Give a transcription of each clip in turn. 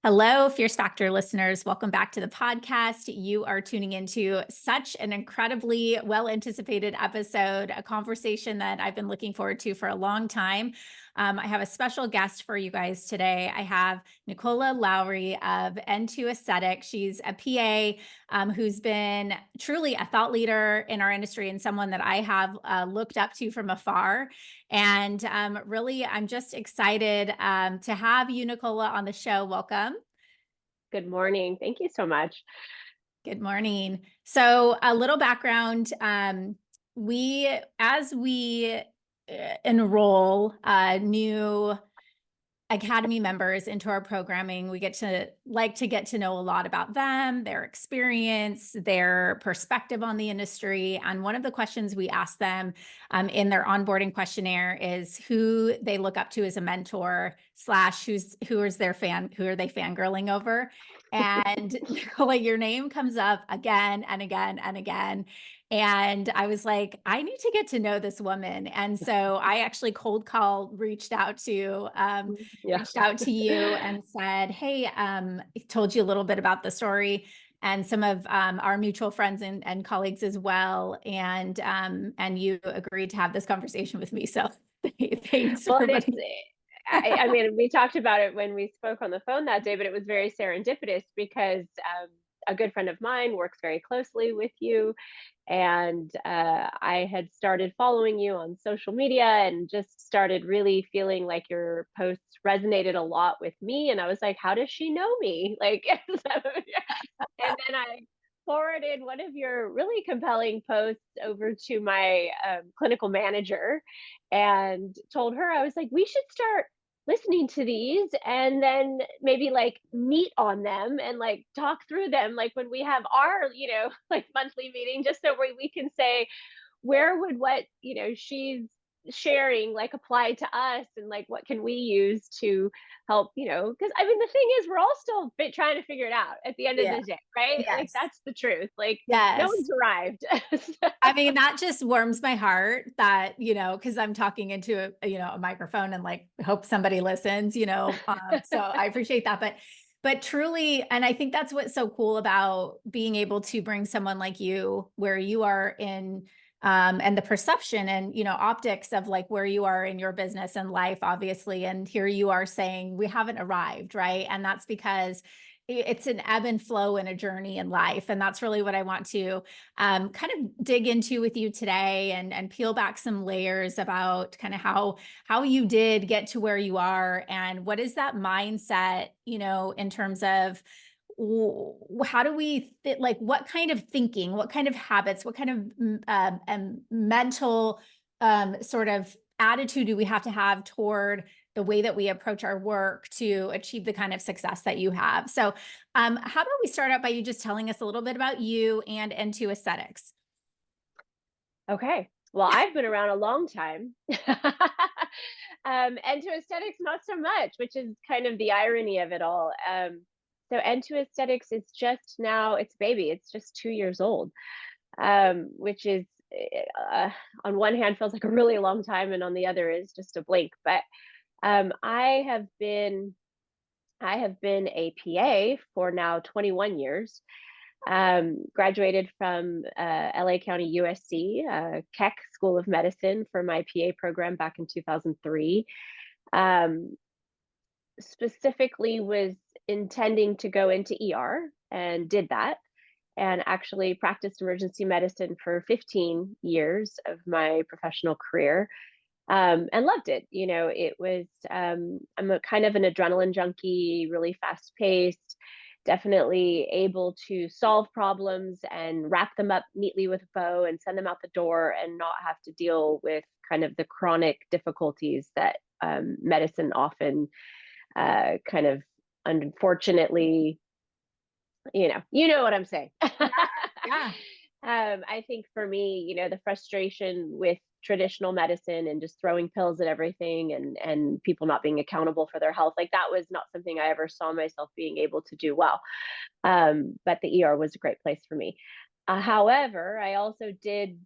Hello, Fierce Factor listeners. Welcome back to the podcast. You are tuning into such an incredibly well anticipated episode, a conversation that I've been looking forward to for a long time. I have a special guest for you guys today. I have Nicola Lowrey of N2 Aesthetics. She's a PA who's been truly a thought leader in our industry and someone that I have looked up to from afar. And really, I'm just excited to have you, Nicola, on the show. Welcome. Good morning. Thank you so much. Good morning. So, a little background. As we enroll new academy members into our programming, we get to know a lot about them, their experience, their perspective on the industry. And one of the questions we ask them in their onboarding questionnaire is who they look up to as a mentor slash who are they fangirling over. And Nicola, your name comes up again and again and again. And I was like, I need to get to know this woman. And so I actually Yeah. reached out to you and said, hey, told you a little bit about the story and some of our mutual friends and colleagues as well. And you agreed to have this conversation with me. So thanks Well, for and it's, putting. I mean, we talked about it when we spoke on the phone that day, but it was very serendipitous because a good friend of mine works very closely with you. And I had started following you on social media and just started really feeling like your posts resonated a lot with me. And I was like, how does she know me? Like, and then I forwarded one of your really compelling posts over to my clinical manager and told her, I was like, we should start listening to these and then maybe like meet on them and like talk through them like when we have our like monthly meeting, just so we can say where would what she's sharing like apply to us, and like what can we use to help, because I mean the thing is we're all still trying to figure it out at the end of Yeah. the day, right? Like Yes. that's the truth. Like no Yes. one's arrived. I mean, that just warms my heart that, because I'm talking into a microphone and like hope somebody listens. So I appreciate that. But truly, and I think that's what's so cool about being able to bring someone like you where you are in and the perception and optics of like where you are in your business and life, obviously. And here you are saying we haven't arrived, right? And that's because it's an ebb and flow in a journey in life. And that's really what I want to kind of dig into with you today and peel back some layers about kind of how you did get to where you are and what is that mindset, in terms of how do we like what kind of thinking, what kind of habits, what kind of mental sort of attitude do we have to have toward the way that we approach our work to achieve the kind of success that you have. So how about we start out by you just telling us a little bit about you and N2 Aesthetics? Okay. Well, I've been around a long time. And to aesthetics, not so much, which is kind of the irony of it all. So N2 Aesthetics is just now, it's baby, it's just 2 years old, which is on one hand feels like a really long time, and on the other is just a blink. But I have been a PA for now 21 years. Graduated from LA County USC, Keck School of Medicine for my PA program back in 2003. Specifically was intending to go into ER and did that, and actually practiced emergency medicine for 15 years of my professional career, and loved it. It was, I'm a kind of an adrenaline junkie, really fast paced, definitely able to solve problems and wrap them up neatly with a bow and send them out the door and not have to deal with kind of the chronic difficulties that medicine often kind of unfortunately, you know what I'm saying. Yeah. I think for me, the frustration with traditional medicine and just throwing pills at everything, and people not being accountable for their health, like that was not something I ever saw myself being able to do well. But the ER was a great place for me. However, I also did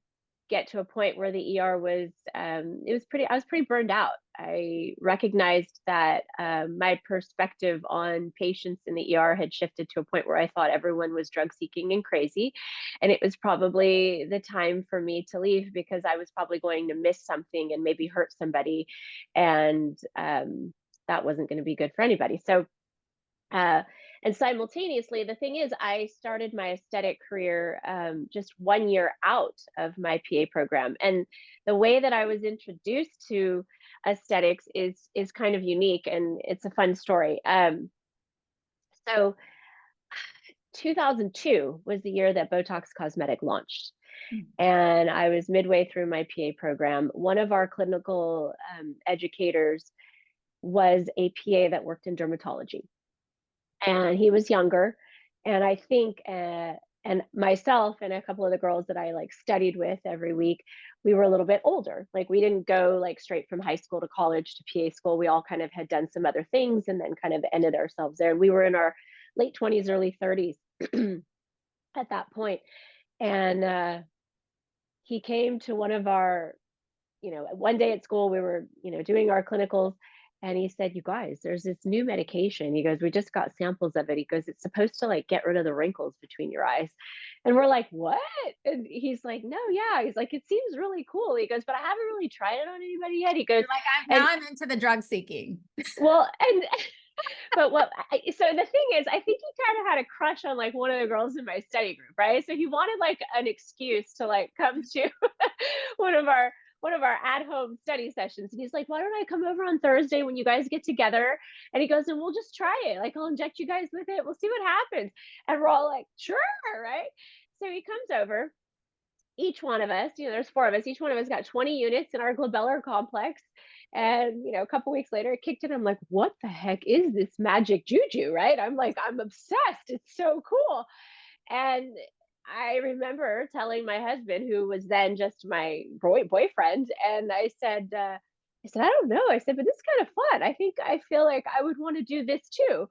get to a point where the ER was, I was pretty burned out. I recognized that my perspective on patients in the ER had shifted to a point where I thought everyone was drug seeking and crazy. And it was probably the time for me to leave, because I was probably going to miss something and maybe hurt somebody. And that wasn't going to be good for anybody. So, uh, and simultaneously, the thing is, I started my aesthetic career just 1 year out of my PA program, and the way that I was introduced to aesthetics is kind of unique, and it's a fun story. So, 2002 was the year that Botox Cosmetic launched, Mm. and I was midway through my PA program. One of our clinical educators was a PA that worked in dermatology, and he was younger. And I think, and myself and a couple of the girls that I like studied with every week, we were a little bit older. Like, we didn't go like straight from high school to college to PA school. We all kind of had done some other things and then kind of ended ourselves there. And we were in our late 20s, early 30s at that point. And he came to one of our, one day at school, we were, doing our clinicals, and he said, "You guys, there's this new medication." He goes, "We just got samples of it." He goes, "It's supposed to like get rid of the wrinkles between your eyes." And we're like, "What?" And he's like, "No, yeah." He's like, "It seems really cool." He goes, "But I haven't really tried it on anybody yet." He goes, You're like, and I'm into the drug seeking. well, and but so the thing is, I think he kind of had a crush on like one of the girls in my study group, right? So he wanted like an excuse to like come to one of our at home study sessions. And he's like, "Why don't I come over on Thursday when you guys get together?" And he goes, "And we'll just try it. Like, I'll inject you guys with it. We'll see what happens." And we're all like, "Sure," right? So he comes over. Each one of us, there's four of us, each one of us got 20 units in our glabellar complex. And, a couple weeks later, it kicked in. I'm like, "What the heck is this magic juju?" Right? I'm like, I'm obsessed. It's so cool. And I remember telling my husband, who was then just my boyfriend, and I said, "I don't know." I said, "But this is kind of fun. I feel like I would want to do this too."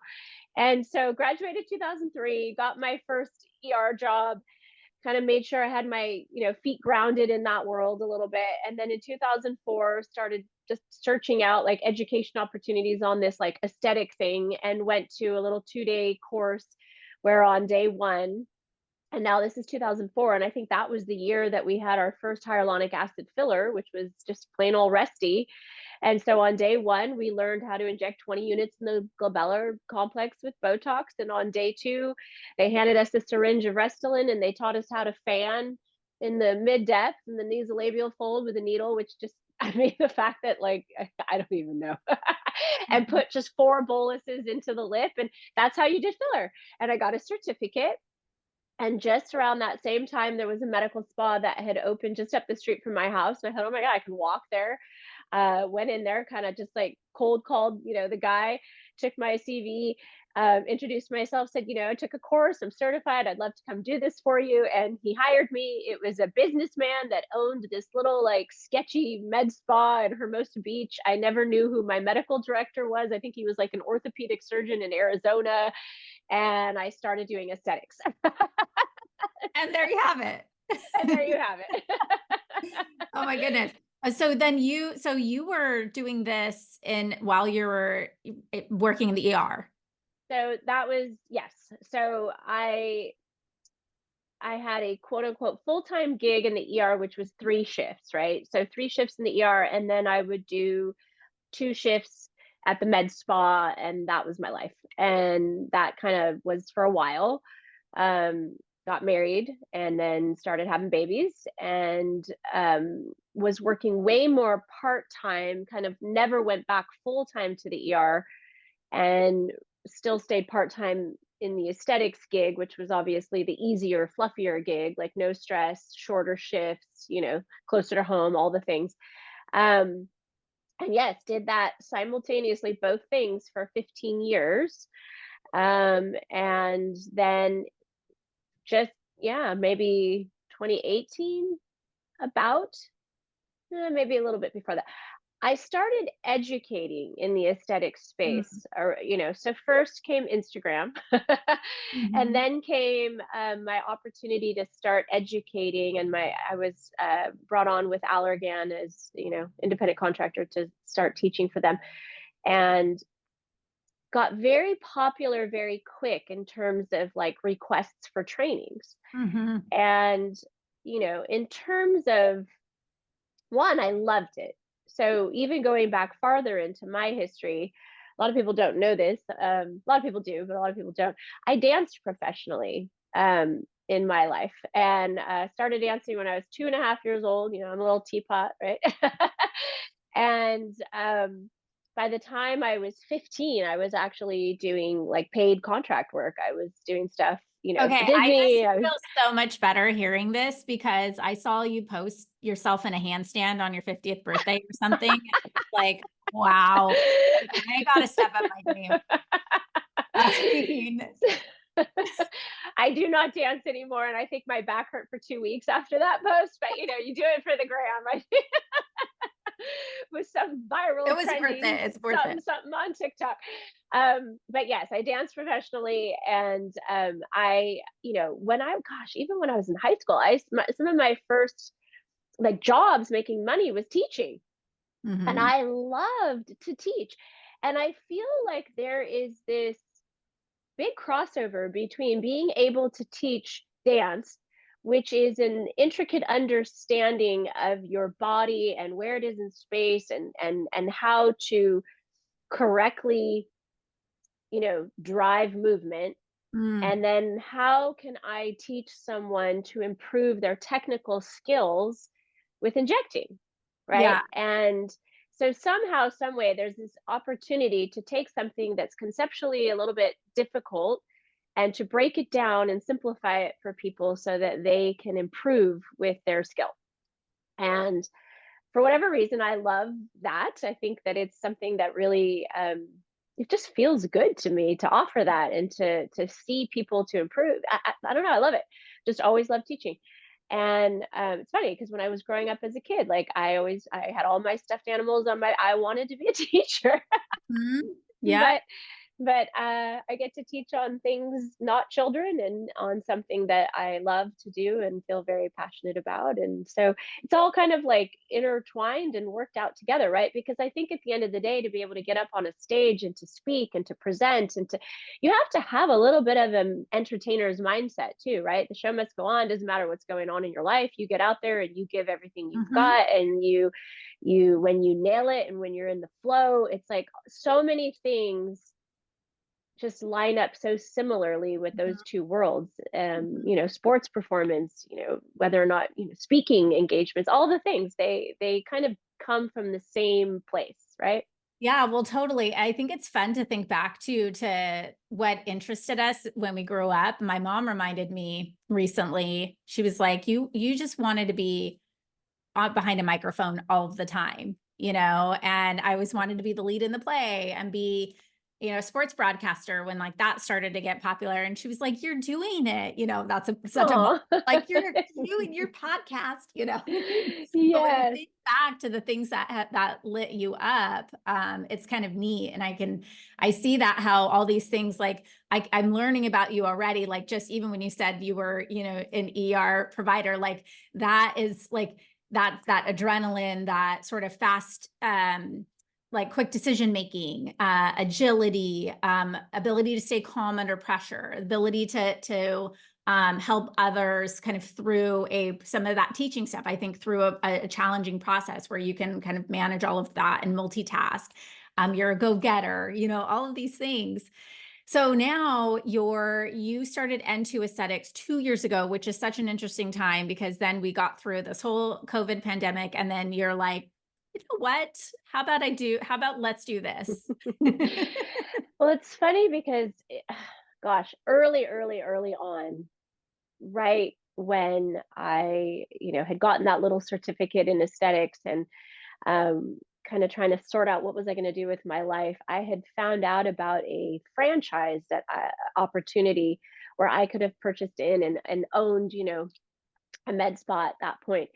And so graduated 2003, got my first ER job, kind of made sure I had my, feet grounded in that world a little bit. And then in 2004, started just searching out like education opportunities on this like aesthetic thing, and went to a little 2-day course where on day one, and now this is 2004, and I think that was the year that we had our first hyaluronic acid filler, which was just plain old Resty. And so on day one, we learned how to inject 20 units in the glabellar complex with Botox. And on day two, they handed us a syringe of Restylane, and they taught us how to fan in the mid depth and the nasolabial fold with a needle, which just, I mean, the fact that like, I don't even know, and Mhm. put just 4 boluses into the lip. And that's how you did filler. And I got a certificate. And just around that same time, there was a medical spa that had opened just up the street from my house. And I thought, "Oh my God, I can walk there." Went in there, kind of just like cold called, the guy, took my CV, introduced myself, said, "I took a course, I'm certified, I'd love to come do this for you." And he hired me. It was a businessman that owned this little like sketchy med spa in Hermosa Beach. I never knew who my medical director was. I think he was like an orthopedic surgeon in Arizona. And I started doing aesthetics. And there you have And there it. you have it. Oh my goodness. So you were doing this in while you were working in the ER. So that was, yes. So I had a quote unquote full-time gig in the ER, which was 3 shifts, right? So 3 shifts in the ER, and then I would do 2 shifts at the med spa, and that was my life. And that kind of was for a while. Got married and then started having babies, and was working way more part-time, kind of never went back full-time to the ER, and still stayed part-time in the aesthetics gig, which was obviously the easier, fluffier gig, like no stress, shorter shifts, closer to home, all the things. Um, and yes, did that simultaneously, both things for 15 years. And then just, yeah, maybe 2018, about, maybe a little bit before that. I started educating in the aesthetic Mm. space, or so first came Instagram, and Mhm. then came my opportunity to start educating, and my I was brought on with Allergan as independent contractor to start teaching for them, and got very popular very quick in terms of like requests for trainings, Mhm. and in terms of one, I loved it. So even going back farther into my history, a lot of people don't know this. A lot of people do, but a lot of people don't. I danced professionally in my life, and started dancing when I was 2.5 years old. I'm a little teapot, right? And by the time I was 15, I was actually doing like paid contract work. I was doing stuff, Okay, for I just Disney. I was feel so much better hearing this because I saw you post yourself in a handstand on your 50th birthday or something. Like, wow. Like, I gotta step up my game. I mean, I do not dance anymore, and I think my back hurt for 2 weeks after that post, but, you do it for the gram, I with some it viral was worth trending it. It's worth it. something, something on TikTok. But yes, I dance professionally, and, when even when I was in high school, some of my first, like, jobs making money was teaching, and Mhm. I loved to teach, and I feel like there is this big crossover between being able to teach dance, which is an intricate understanding of your body and where it is in space, and how to correctly, drive movement. Mm. And then how can I teach someone to improve their technical skills with injecting, right? Yeah. And so somehow, some way, there's this opportunity to take something that's conceptually a little bit difficult and to break it down and simplify it for people so that they can improve with their skill. And for whatever reason, I love that. I think that it's something that really it just feels good to me to offer that and to see people to improve. I don't know. I love it. Just always loved teaching. And it's funny because when I was growing up as a kid, like I had all my stuffed animals on my. I wanted to be a teacher, Mhm. Yeah. but I get to teach on things not children, and on something that I love to do and feel very passionate about. And so it's all kind of like intertwined and worked out together, right? Because I think at the end of the day, to be able to get up on a stage and to speak and to present you have to have a little bit of an entertainer's mindset too, right? The show must go on. Doesn't matter what's going on in your life. You get out there and you give everything you've Mhm. got, and when you nail it and when you're in the flow, it's like so many things just line up so similarly with those two worlds. Sports performance, whether or not, speaking engagements, all the things, they kind of come from the same place, right? Yeah, well, totally. I think it's fun to think back to what interested us when we grew up. My mom reminded me recently, she was like, you just wanted to be behind a microphone all the time, and I always wanted to be the lead in the play and be, a sports broadcaster when like that started to get popular. And she was like, you're doing it, that's such a mom. Oh, Like you're doing your podcast, But when you yes. think back to the things that lit you up, it's kind of neat. And I see that how all these things, like I'm learning about you already, like just even when you said you were, an ER provider, like that is like, that adrenaline, that sort of fast, like quick decision making, agility, ability to stay calm under pressure, ability to help others kind of through some of that teaching stuff. I think through a challenging process where you can kind of manage all of that and multitask. You're a go-getter, all of these things. So now you started N2 Aesthetics 2 years ago, which is such an interesting time because then we got through this whole COVID pandemic, and then you're like, you know what? How about let's do this? Well, it's funny because, gosh, early on, right when I, had gotten that little certificate in aesthetics, and um, kind of trying to sort out what was I going to do with my life, I had found out about a franchise opportunity where I could have purchased in and owned, a med spa at that point.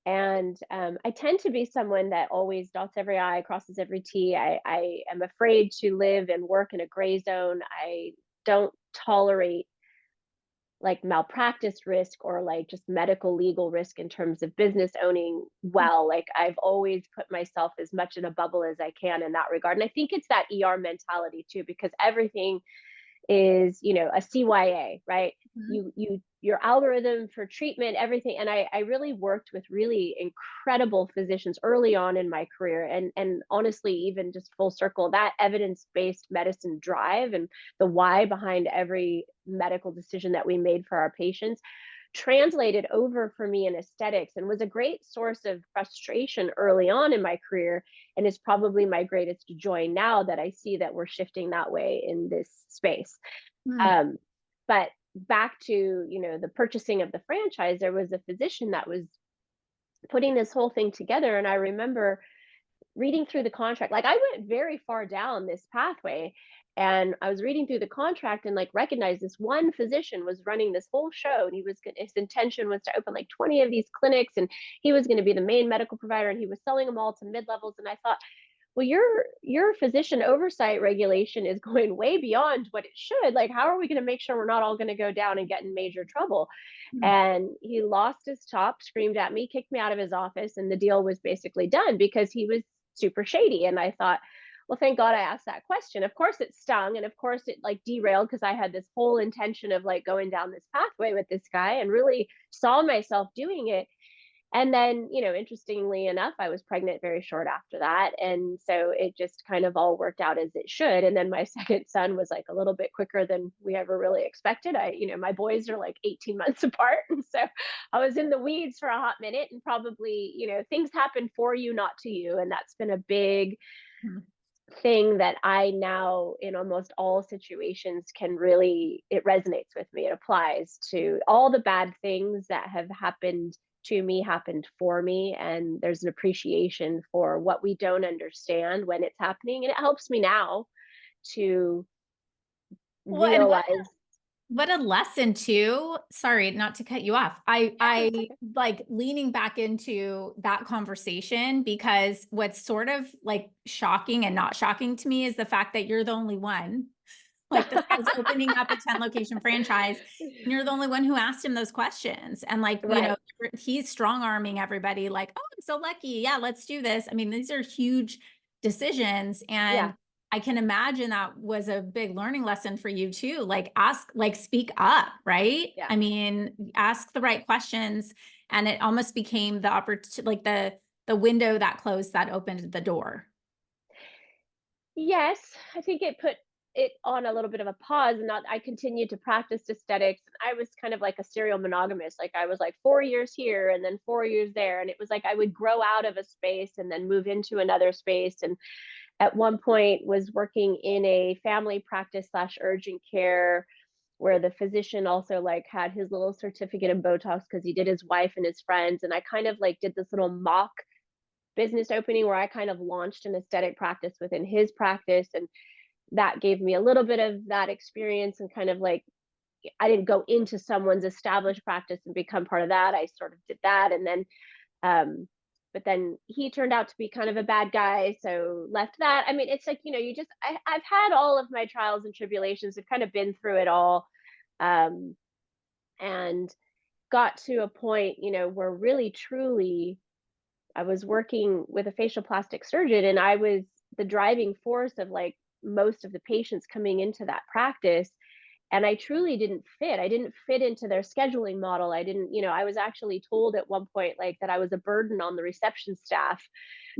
And I tend to be someone that always dots every I, crosses every T. I am afraid to live and work in a gray zone. I don't tolerate like malpractice risk or like just medical legal risk in terms of business owning well. Like I've always put myself as much in a bubble as I can in that regard. And I think it's that ER mentality too, because everything is, a CYA, right? Mhm. Your algorithm for treatment, everything. And I really worked with really incredible physicians early on in my career. And honestly, even just full circle, that evidence-based medicine drive and the why behind every medical decision that we made for our patients translated over for me in aesthetics and was a great source of frustration early on in my career, and is probably my greatest joy now that I see that we're shifting that way in this space. Mm. um, but back to the purchasing of the franchise, there was a physician that was putting this whole thing together, and I remember reading through the contract. Like I went very far down this pathway, and I was reading through the contract and like recognized this one physician was running this whole show, and his intention was to open like 20 of these clinics, and he was going to be the main medical provider, and he was selling them all to mid-levels. And I thought, well, your physician oversight regulation is going way beyond what it should. Like, how are we going to make sure we're not all going to go down and get in major trouble? Mm. And he lost his top, screamed at me, kicked me out of his office, and the deal was basically done because he was super shady. And I thought, well, thank God I asked that question. Of course it stung, and of course it like derailed, because I had this whole intention of like going down this pathway with this guy and really saw myself doing it. And then, interestingly enough, I was pregnant very short after that. And so it just kind of all worked out as it should. And then my second son was like a little bit quicker than we ever really expected. My boys are like 18 months apart. And so I was in the weeds for a hot minute, and probably, things happen for you, not to you. And that's been a big Mm. thing that I now, in almost all situations, can really, it resonates with me. It applies to all the bad things that have happened to me, happened for me. And there's an appreciation for what we don't understand when it's happening. And it helps me now to Well, and realize. what a lesson too. Sorry, not to cut you off. I Yeah, that's I okay. like leaning back into that conversation, because what's sort of like shocking and not shocking to me is the fact that you're the only one. Like this guy's opening up a 10 location franchise, and you're the only one who asked him those questions. And like, Right. he's strong arming everybody like, "Oh, I'm so lucky. Yeah, let's do this." I mean, these are huge decisions, Yeah. and I can imagine that was a big learning lesson for you too. Like ask, like speak up, right? Yeah. I mean, ask the right questions, and it almost became the opportunity, like the window that closed that opened the door. Yes, I think it put it on a little bit of a pause, and not I continued to practice aesthetics. I was kind of like a serial monogamist. Like I was like 4 years here and then 4 years there, and it was like I would grow out of a space and then move into another space. And at one point was working in a family practice slash urgent care, where the physician also like had his little certificate in Botox because he did his wife and his friends. And I kind of like did this little mock business opening where I kind of launched an aesthetic practice within his practice. And that gave me a little bit of that experience, and kind of like I didn't go into someone's established practice and become part of that. I sort of did that. And then but then he turned out to be kind of a bad guy, so left that. I mean, it's like, I've had all of my trials and tribulations. I've kind of been through it all. Um and got to a point, where really truly I was working with a facial plastic surgeon, and I was the driving force of like most of the patients coming into that practice. And I truly didn't fit. I didn't fit into their scheduling model. I didn't, I was actually told at one point like that I was a burden on the reception staff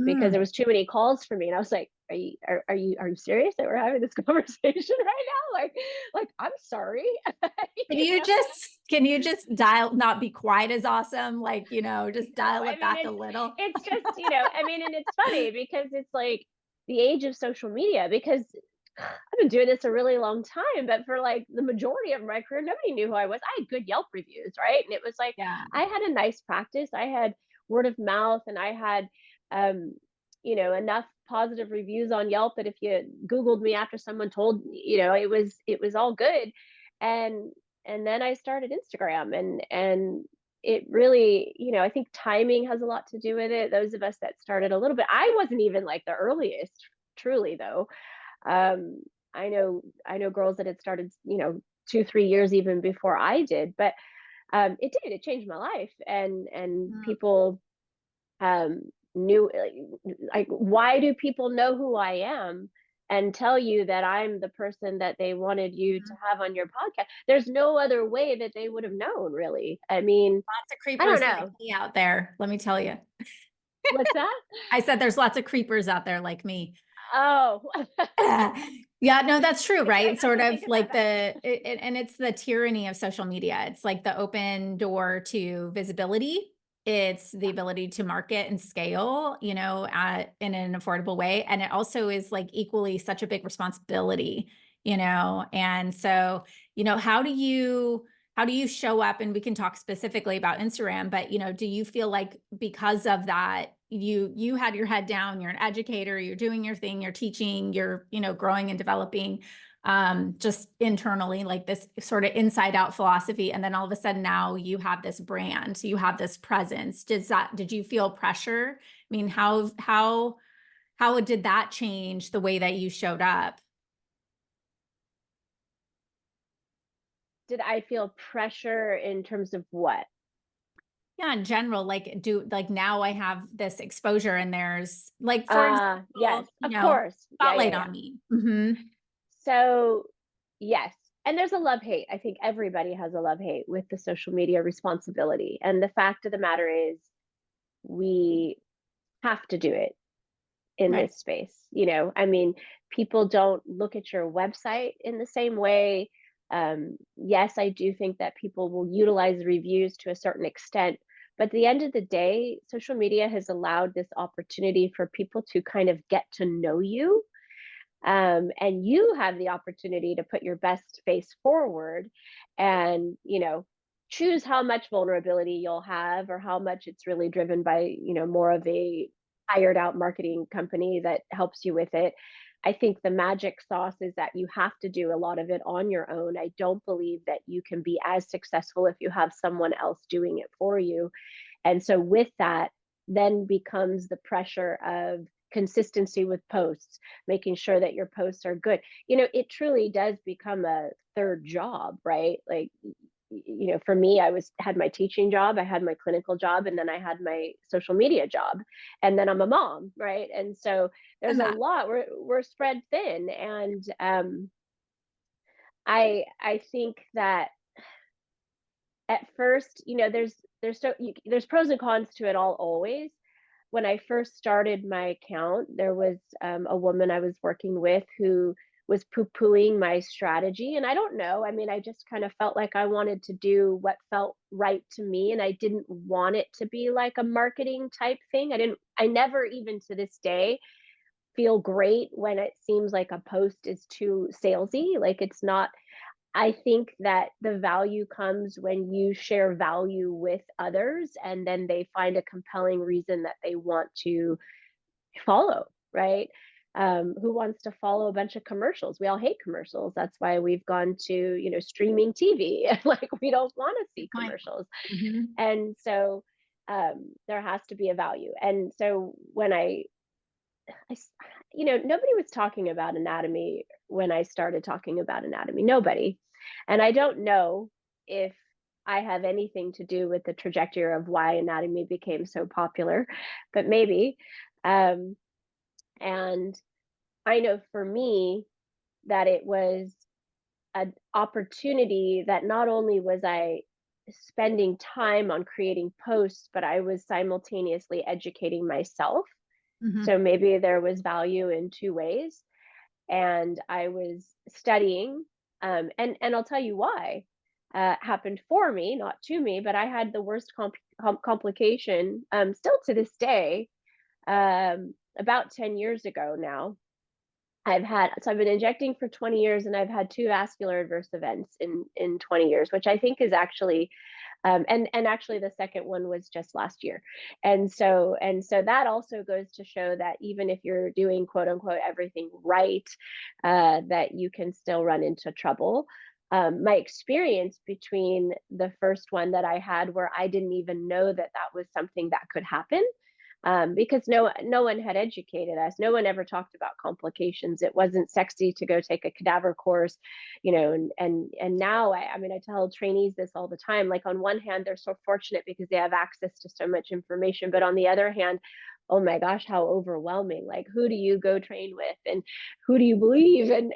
because there Mm. was too many calls for me. And I was like, are you serious that we're having this conversation right now? Like I'm sorry. Can you you know? just can you just dial not be quite as awesome? Like, just No, dial I it mean back a little? it's just, I mean, and it's funny because it's like the age of social media, because I've been doing this a really long time, but for like the majority of my career, nobody knew who I was. I had good Yelp reviews, right? And it was like Yeah. I had a nice practice. I had word of mouth, and I had um, enough positive reviews on Yelp that if you Googled me after someone told me, it was all good. And and then I started Instagram, and it really, I think timing has a lot to do with it. Those of us that started a little bit, I wasn't even like the earliest, truly though. Um, I know girls that had started, 2, 3 years even before I did, but it changed my life, and Mm, people um, knew, like, why do people know who I am and tell you that I'm the person that they wanted you to mhm. have on your podcast? There's no other way that they would have known, really. I mean, Lots of I don't creepers like know. me out there, let me tell you. What's that? I said there's lots of creepers out there like me. Oh, Yeah, no, that's true, I try right? not Sort to of think about like that. and it's the tyranny of social media. It's like the open door to visibility. It's the ability to market and scale, in an affordable way. And it also is like equally such a big responsibility, And so, how do you show up? And we can talk specifically about Instagram, but do you feel like because of that, you had your head down, you're an educator, you're doing your thing, you're teaching, you're, growing and developing just internally, like this sort of inside out philosophy. And then all of a sudden now you have this brand, you have this presence. Did you feel pressure? I mean, how did that change the way that you showed up? Did I feel pressure in terms of what? Yeah, in general, like now I have this exposure and there's like, for Yes, example, of course. Yeah, yeah, spotlight yeah. on me. Hmm. So, yes. And there's a love hate. I think everybody has a love hate with the social media responsibility. And the fact of the matter is, we have to do it in Right. this space. I mean, people don't look at your website in the same way. Yes, I do think that people will utilize reviews to a certain extent. But at the end of the day, social media has allowed this opportunity for people to kind of get to know you, and you have the opportunity to put your best face forward, and choose how much vulnerability you'll have, or how much it's really driven by more of a hired out marketing company that helps you with it. I think the magic sauce is that you have to do a lot of it on your own. I don't believe that you can be as successful if you have someone else doing it for you. And so with that, then becomes the pressure of consistency with posts, making sure that your posts are good. It truly does become a third job, right? Like, for me, had my teaching job, I had my clinical job, and then I had my social media job, and then I'm a mom, right? And so there's And a that. lot. We're spread thin, and I think that at first, there's pros and cons to it all always. When I first started my account, there was a woman I was working with who was poo-pooing my strategy. And I don't know. I mean, I just kind of felt like I wanted to do what felt right to me. And I didn't want it to be like a marketing type thing. I never, even to this day, feel great when it seems like a post is too salesy. Like, it's not. I think that the value comes when you share value with others, and then they find a compelling reason that they want to follow, right? Who wants to follow a bunch of commercials? We all hate commercials. That's why we've gone to, streaming TV. Like, we don't want to Good see point. commercials. Hmm. And so there has to be a value. And so when nobody was talking about anatomy when I started talking about anatomy. Nobody. And I don't know if I have anything to do with the trajectory of why anatomy became so popular, but maybe. Um, and I know for me that it was an opportunity that not only was I spending time on creating posts, but I was simultaneously educating myself. Hmm. So maybe there was value in two ways. And I was studying, and I'll tell you why. Happened for me, not to me, but I had the worst complication, still to this day, about 10 years ago now. I've been injecting for 20 years, and I've had two vascular adverse events in 20 years, which I think is actually And actually the second one was just last year. And so that also goes to show that even if you're doing quote unquote everything right, that you can still run into trouble. My experience between the first one that I had, where I didn't even know that that was something that could happen, because no one had educated us. No one ever talked about complications. It wasn't sexy to go take a cadaver course, and now I mean, I tell trainees this all the time. Like, on one hand, they're so fortunate because they have access to so much information, but on the other hand, oh my gosh, how overwhelming. Like, who do you go train with, and who do you believe, and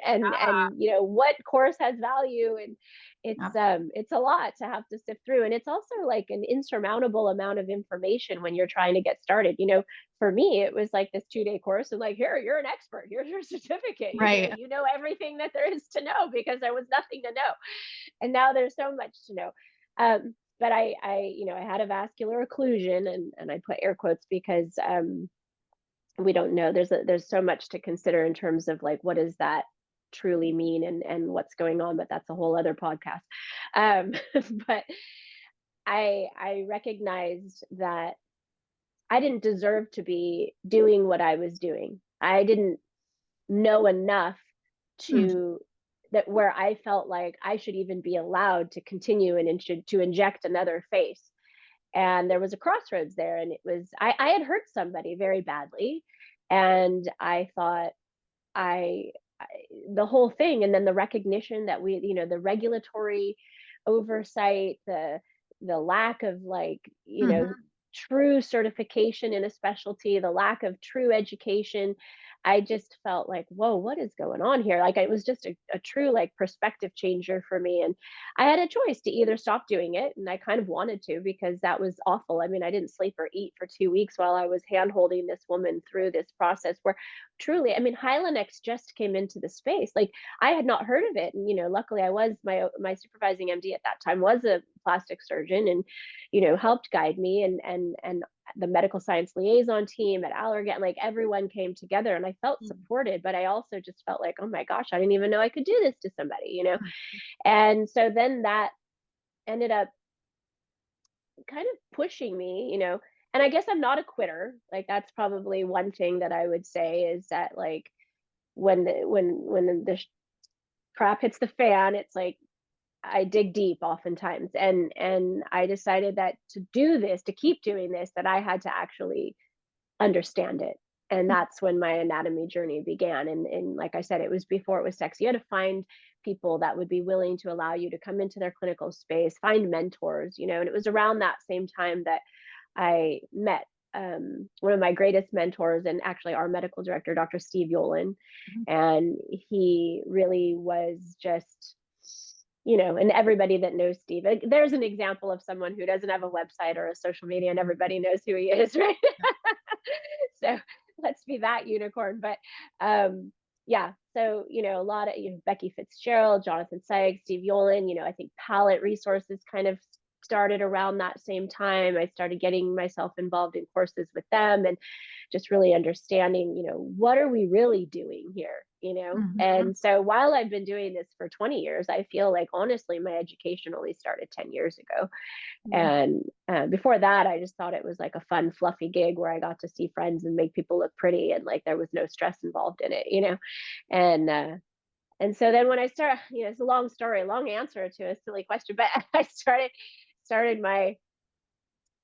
what course has value, and it's a lot to have to sift through. And it's also like an insurmountable amount of information when you're trying to get started. For me, it was like this 2-day course, and like, here, you're an expert, here's your certificate, Right. you know everything that there is to know, because there was nothing to know, and now there's so much to know. But I had a vascular occlusion, and I put air quotes because we don't know. There's so much to consider in terms of like, what does that truly mean, and what's going on, but that's a whole other podcast. um but I recognized that I didn't deserve to be doing what I was doing. I didn't know enough Mm. to that where I felt like I should even be allowed to continue and to inject another face. And there was a crossroads there, and it was I had hurt somebody very badly, and I thought, I, I the whole thing, and then the recognition that the regulatory oversight, the lack of, like, Mhm. true certification in a specialty, the lack of true education. I just felt like, whoa, what is going on here? Like, it was just a true, like, perspective changer for me. And I had a choice to either stop doing it, and I kind of wanted to, because that was awful. I mean, I didn't sleep or eat for 2 weeks while I was hand holding this woman through this process where, truly, I mean, Hylenex just came into the space. Like, I had not heard of it. And luckily, I was my supervising MD at that time was a plastic surgeon, and helped guide me, and the medical science liaison team at Allergan, like, everyone came together, and I felt Mm. supported. But I also just felt like, oh my gosh, I didn't even know I could do this to somebody. Mm. And so then that ended up kind of pushing me. And I guess I'm not a quitter. Like, that's probably one thing that I would say, is that, like, when the crap hits the fan, it's like I dig deep oftentimes. And I decided that to do this, to keep doing this, that I had to actually understand it. And Mm. that's when my anatomy journey began. And like I said, it was before it was sexy. You had to find people that would be willing to allow you to come into their clinical space, find mentors. And it was around that same time that I met one of my greatest mentors, and actually our medical director, Dr. Steve Yolen. Mhm. And he really was just, and everybody that knows Steve, there's an example of someone who doesn't have a website or a social media, and everybody knows who he is, right? So let's be that unicorn. But yeah, so a lot of Becky Fitzgerald, Jonathan Sykes, Steve Yolen. I think Palette Resources kind of started around that same time. I started getting myself involved in courses with them, and just really understanding, what are we really doing here. Mhm. And so while I've been doing this for 20 years, I feel like, honestly, my education only started 10 years ago. Mhm. And before that, I just thought it was like a fun, fluffy gig where I got to see friends and make people look pretty, and like there was no stress involved in it. And so then when I started, it's a long story, long answer to a silly question, but I started my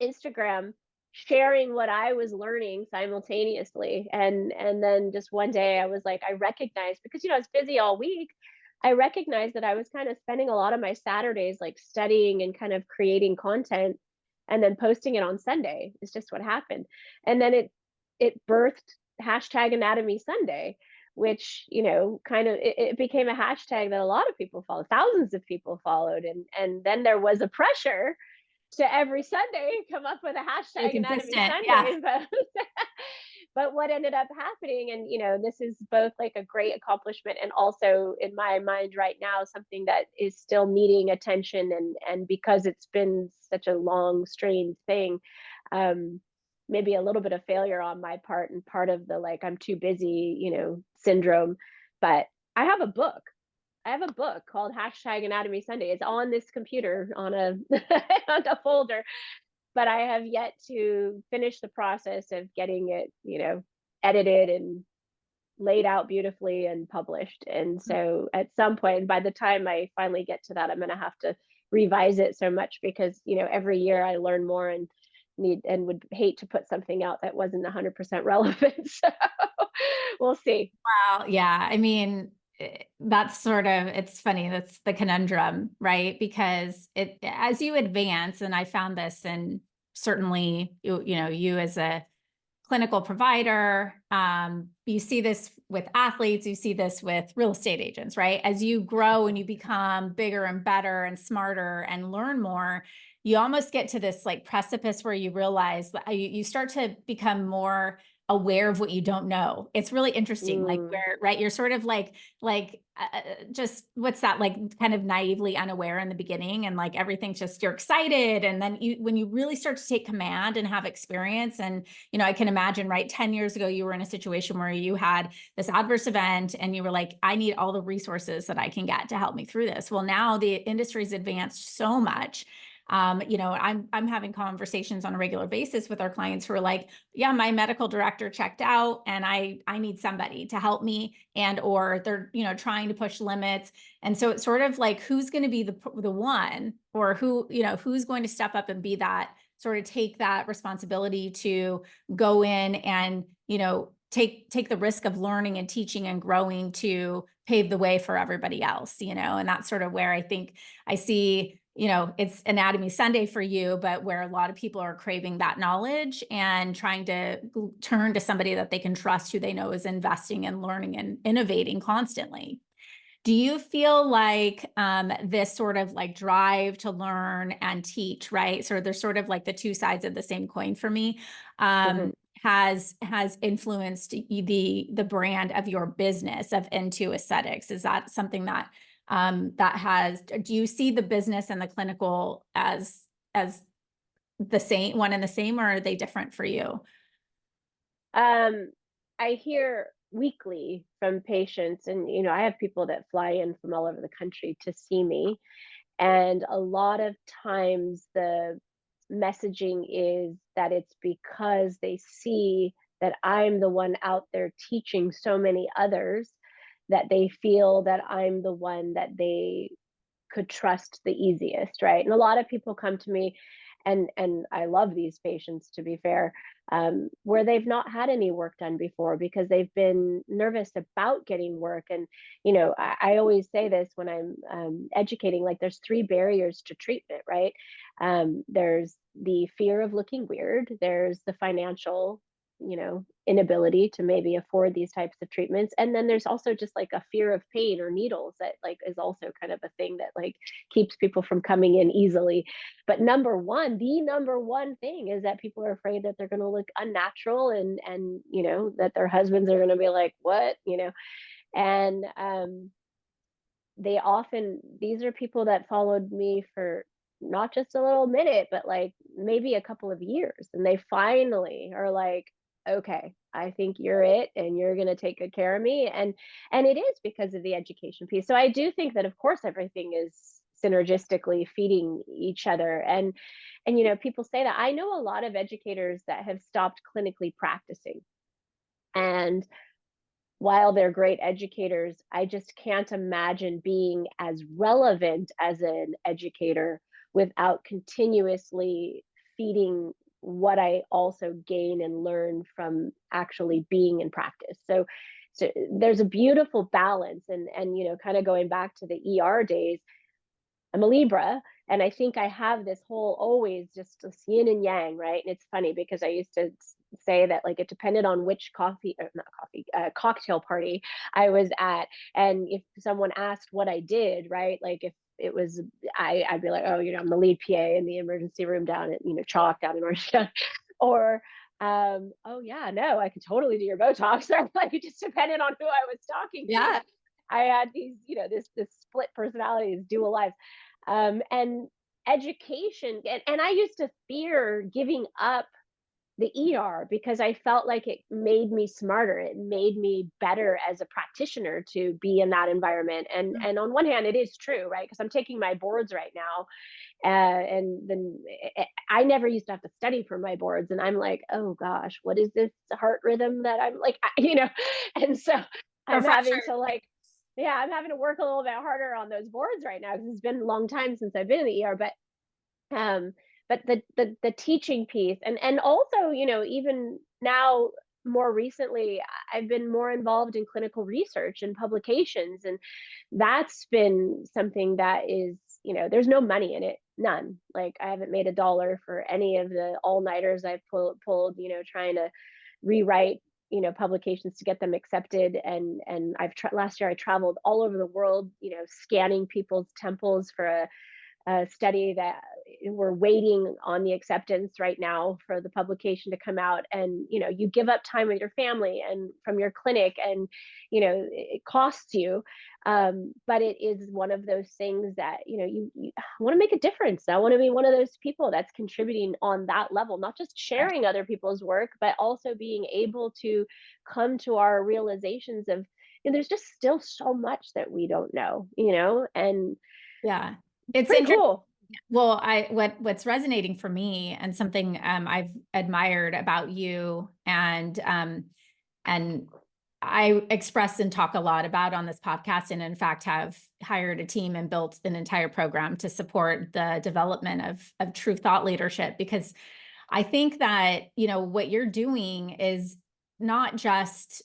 Instagram, sharing what I was learning simultaneously. And then just one day I was like, I recognized, because I was busy all week, I recognized that I was kind of spending a lot of my Saturdays like studying and kind of creating content, and then posting it on Sunday. It's just what happened. And then it birthed hashtag Anatomy Sunday, which kind of it became a hashtag that a lot of people followed, thousands of people followed. And then there was a pressure to every Sunday come up with a Stay hashtag Anatomy consistent. Yeah. Sunday. But what ended up happening, and this is both like a great accomplishment, and also in my mind right now something that is still needing attention, and because it's been such a long, strained thing, maybe a little bit of failure on my part, and part of the, like, I'm too busy, syndrome. But I have a book. I have a book called hashtag Anatomy Sunday. It's on this computer on a on a folder, but I have yet to finish the process of getting it, edited and laid out beautifully and published. And so at some point, by the time I finally get to that, I'm going to have to revise it so much because, every year I learn more and would hate to put something out that wasn't 100% relevant. So we'll see. Wow. Yeah. I mean, that's sort of, it's funny. That's the conundrum, right? Because as you advance, and I found this, and certainly, you as a clinical provider, you see this with athletes, you see this with real estate agents, right? As you grow and you become bigger and better and smarter and learn more, you almost get to this like precipice where you realize that you start to become more aware of what you don't know. It's really interesting, like Mm, where, right, you're sort of just what's that, like kind of naively unaware in the beginning, and like everything's just, you're excited, and then when you really start to take command and have experience, and I can imagine, right, 10 years ago you were in a situation where you had this adverse event and you were like, I need all the resources that I can get to help me through this. Well, now the industry's advanced so much. I'm having conversations on a regular basis with our clients who are like, yeah, my medical director checked out and I need somebody to help me, and or they're, trying to push limits. And so it's sort of like, who's going to be the one, or who's going to step up and be that, sort of take that responsibility to go in and, take the risk of learning and teaching and growing to pave the way for everybody else, and that's sort of where I think I see, it's Anatomy Sunday for you, but where a lot of people are craving that knowledge and trying to turn to somebody that they can trust, who they know is investing and learning and innovating constantly. Do you feel like this sort of like drive to learn and teach, right? So there's sort of like the two sides of the same coin for me, mhm. has influenced the brand of your business of Into Aesthetics? Is that something that do you see the business and the clinical as the same, one and the same, or are they different for you? Um, I hear weekly from patients, and I have people that fly in from all over the country to see me. And a lot of times the messaging is that it's because they see that I'm the one out there teaching so many others that they feel that I'm the one that they could trust the easiest, right? And a lot of people come to me, and I love these patients, to be fair, where they've not had any work done before because they've been nervous about getting work. And I always say this when I'm educating, like there's three barriers to treatment, right? There's the fear of looking weird, there's the financial inability to maybe afford these types of treatments, and then there's also just like a fear of pain or needles that like is also kind of a thing that like keeps people from coming in easily. But the number one thing is that people are afraid that they're going to look unnatural, and that their husbands are going to be like, what, and these are people that followed me for not just a little minute, but like maybe a couple of years. And they finally are like, okay, I think you're it and you're going to take good care of me. And it is because of the education piece. So I do think that of course everything is synergistically feeding each other. And people say that. I know a lot of educators that have stopped clinically practicing. And while they're great educators, I just can't imagine being as relevant as an educator without continuously feeding what I also gain and learn from actually being in practice. So there's a beautiful balance, and kind of going back to the ER days, I'm a Libra, and I think I have this whole always just this yin and yang, right? And it's funny because I used to say that like it depended on which cocktail party I was at, and if someone asked what I did, right? Like if it was I'd be like, oh, I'm the lead PA in the emergency room down at Chalk down in Orange County, or oh yeah, no, I could totally do your Botox. Or like it just depended on who I was talking to. Yeah. I had these, this split personalities, dual lives, and education, and I used to fear giving up the ER because I felt like it made me smarter. It made me better as a practitioner to be in that environment. And on one hand, it is true, right? Because I'm taking my boards right now, and then I never used to have to study for my boards, and I'm like, oh gosh, what is this heart rhythm that I'm like, and so I'm having Refresher. to like, yeah, I'm having to work a little bit harder on those boards right now because it's been a long time since I've been in the ER, um but the teaching piece, and also, even now, more recently, I've been more involved in clinical research and publications, and that's been something that is, there's no money in it, none. Like, I haven't made a dollar for any of the all-nighters I've pulled, trying to rewrite, publications to get them accepted. And last year I traveled all over the world, scanning people's temples for a study that we're waiting on the acceptance right now for the publication to come out. And you give up time with your family and from your clinic, and it costs you, but it is one of those things that you want to make a difference. I want to be one of those people that's contributing on that level, not just sharing other people's work, but also being able to come to our realizations of, there's just still so much that we don't know, and Yeah. it's It's pretty interesting. cool. Well, what's resonating for me, and something I've admired about you, and I express and talk a lot about on this podcast, and in fact have hired a team and built an entire program to support the development of true thought leadership, because I think that, what you're doing is not just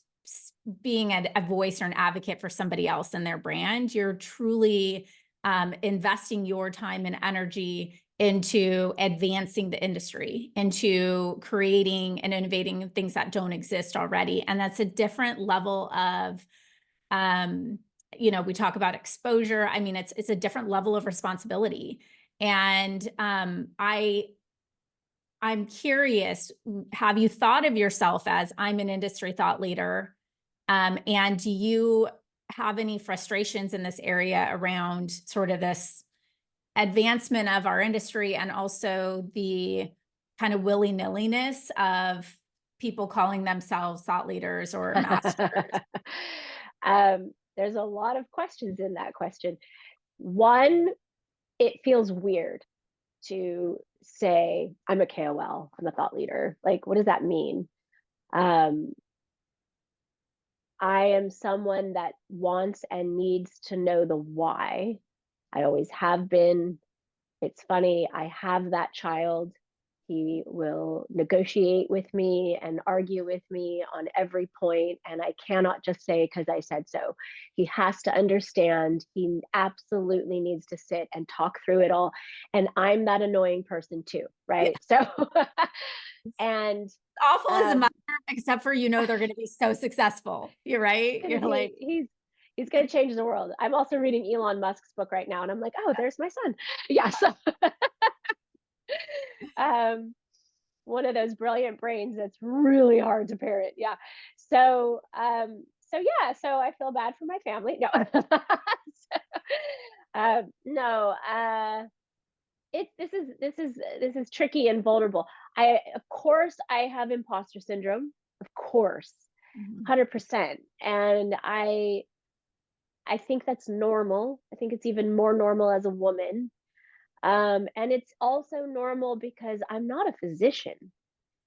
being a voice or an advocate for somebody else and their brand. You're truly investing your time and energy into advancing the industry, into creating and innovating things that don't exist already. And that's a different level of, we talk about exposure. I mean, it's a different level of responsibility. And I'm curious, have you thought of yourself as, I'm an industry thought leader? And do you have any frustrations in this area around sort of this advancement of our industry, and also the kind of willy-nilliness of people calling themselves thought leaders or masters? There's a lot of questions in that question. One, it feels weird to say I'm a KOL, I'm a thought leader. Like, what does that mean? Um, I am someone that wants and needs to know the why. I always have been. It's funny, I have that child. He will negotiate with me and argue with me on every point, and I cannot just say because I said so. He has to understand. He absolutely needs to sit and talk through it all. And I'm that annoying person too, Yeah, right? So, and awful as a um, mother, except for, they're going to be so successful. You're right. gonna You're like, be he's gonna change the world. I'm also reading Elon Musk's book right now, and I'm like, oh, there's my son. Yeah, so um one of those brilliant brains that's really hard to parent. Yeah. So yeah, so I feel bad for my family. No. No, it's this is tricky and vulnerable. Of course I have imposter syndrome. Of course. mhm. 100%. And I think that's normal. I think it's even more normal as a woman. And it's also normal because I'm not a physician.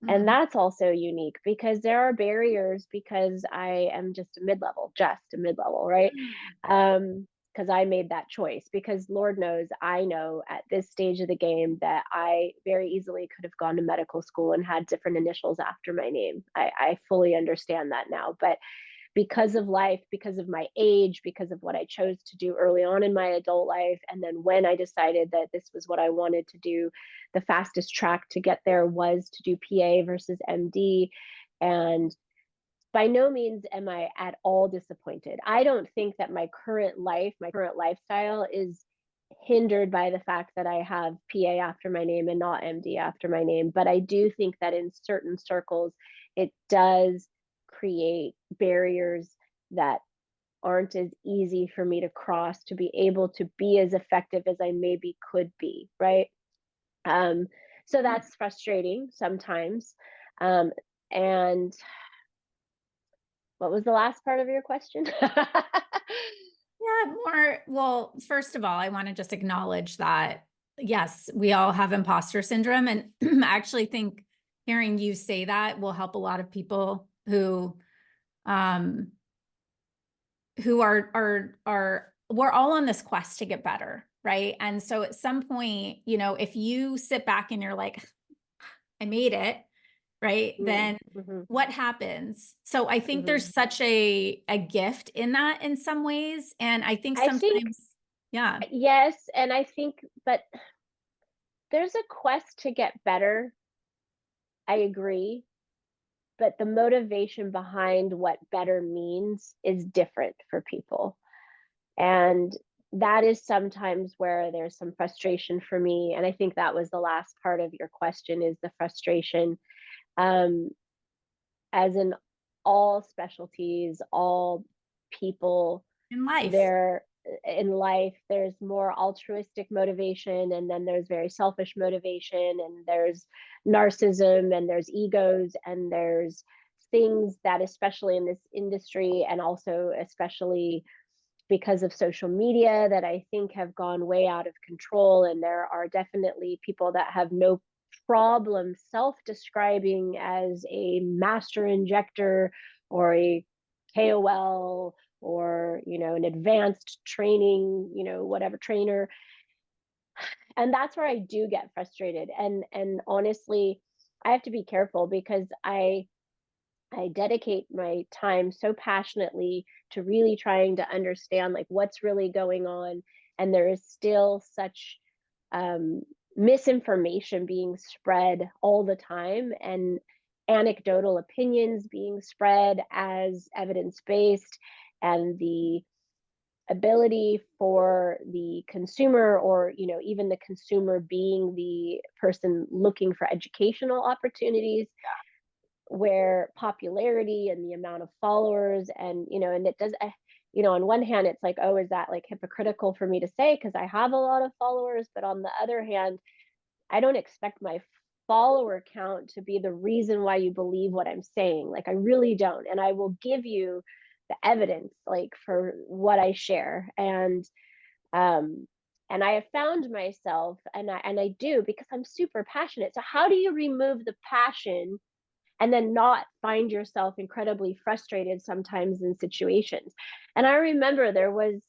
And Mhm. that's also unique because there are barriers because I am just a mid-level, right? Because I made that choice because Lord knows I know at this stage of the game that I very easily could have gone to medical school and had different initials after my name. I fully understand that now. But because of life, because of my age, because of what I chose to do early on in my adult life. And then when I decided that this was what I wanted to do, the fastest track to get there was to do PA versus MD. And by no means am I at all disappointed. I don't think that my current lifestyle is hindered by the fact that I have PA after my name and not MD after my name. But I do think that in certain circles, it does create barriers that aren't as easy for me to cross to be able to be as effective as I maybe could be, right? Um, so that's frustrating sometimes. Um, and what was the last part of your question? Yeah, well, first of all, I want to just acknowledge that, yes, we all have imposter syndrome. And I actually think hearing you say that will help a lot of people um, who we're all on this quest to get better. Right. And so at some point, if you sit back and you're like, I made it, right? Then Mm-hmm. what happens? So I think Mm-hmm. there's such a gift in that in some ways. And I think I think sometimes, yeah, yes, and I think, but there's a quest to get better. I agree, but the motivation behind what better means is different for people. And that is sometimes where there's some frustration for me. And I think that was the last part of your question, is the frustration. Um, as in all specialties, all people, in life. there in life, there's more altruistic motivation, and then there's very selfish motivation, and there's narcissism, and there's egos, and there's things that, especially in this industry, and also especially because of social media, that I think have gone way out of control. And there are definitely people that have no problem self describing as a master injector or a KOL, or, an advanced training, whatever trainer. And that's where I do get frustrated. And honestly, I have to be careful because I dedicate my time so passionately to really trying to understand like what's really going on. And there is still such um, misinformation being spread all the time, and anecdotal opinions being spread as evidence based, and the ability for the consumer, or even the consumer being the person looking for educational opportunities, where popularity and the amount of followers, and it does, on one hand it's like, oh, is that like hypocritical for me to say because I have a lot of followers, but on the other hand, I don't expect my follower count to be the reason why you believe what I'm saying. Like, I really don't, and I will give you the evidence like for what I share. Um and I have found myself, and I do, because I'm super passionate. So how do you remove the passion and then not find yourself incredibly frustrated sometimes in situations? And I remember there was,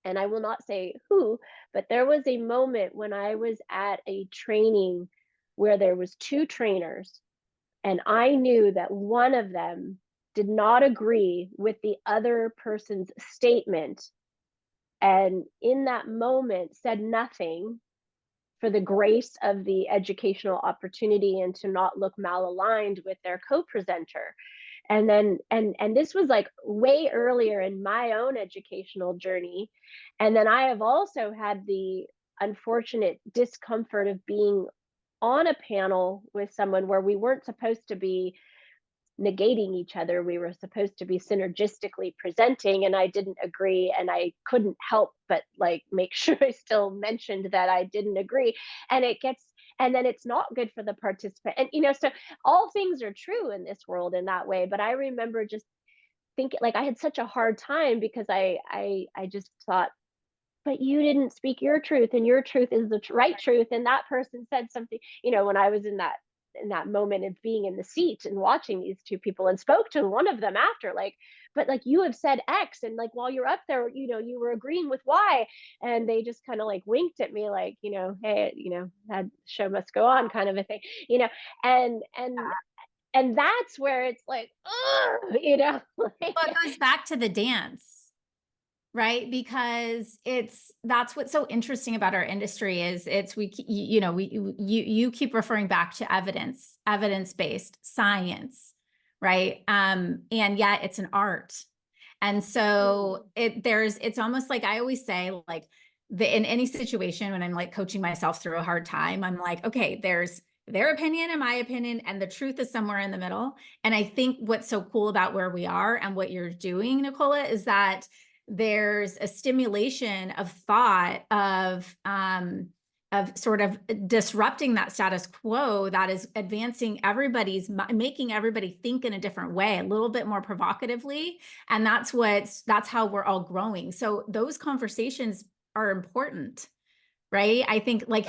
and I will not say who, but there was a moment when I was at a training where there was two trainers, and I knew that one of them did not agree with the other person's statement, and in that moment said nothing for the grace of the educational opportunity and to not look malaligned with their co-presenter. And then and this was like way earlier in my own educational journey. And then I have also had the unfortunate discomfort of being on a panel with someone where we weren't supposed to be negating each other. We were supposed to be synergistically presenting, and I didn't agree, and I couldn't help but like make sure I still mentioned that I didn't agree. And it gets, and then it's not good for the participant. And so all things are true in this world in that way. But I remember just thinking like I had such a hard time because I just thought, but you didn't speak your truth, and your truth is the right truth, and that person said something, when I was in that moment of being in the seat and watching these two people, and spoke to one of them after, like, but like, you have said X, and like while you're up there, you were agreeing with Y. And they just kind of like winked at me like, hey, that show must go on, kind of a thing, and that's where it's like, ugh, Well, it like, goes back to the dance, right? Because that's what's so interesting about our industry is you keep referring back to evidence-based science, right? And yet it's an art. And so it's almost like I always say, like, in any situation when I'm like coaching myself through a hard time, I'm like, okay, there's their opinion and my opinion, and the truth is somewhere in the middle. And I think what's so cool about where we are and what you're doing, Nicola, is that there's a stimulation of thought of of sort of disrupting that status quo that is advancing making everybody think in a different way, a little bit more provocatively. And that's how we're all growing. So those conversations are important, right? I think like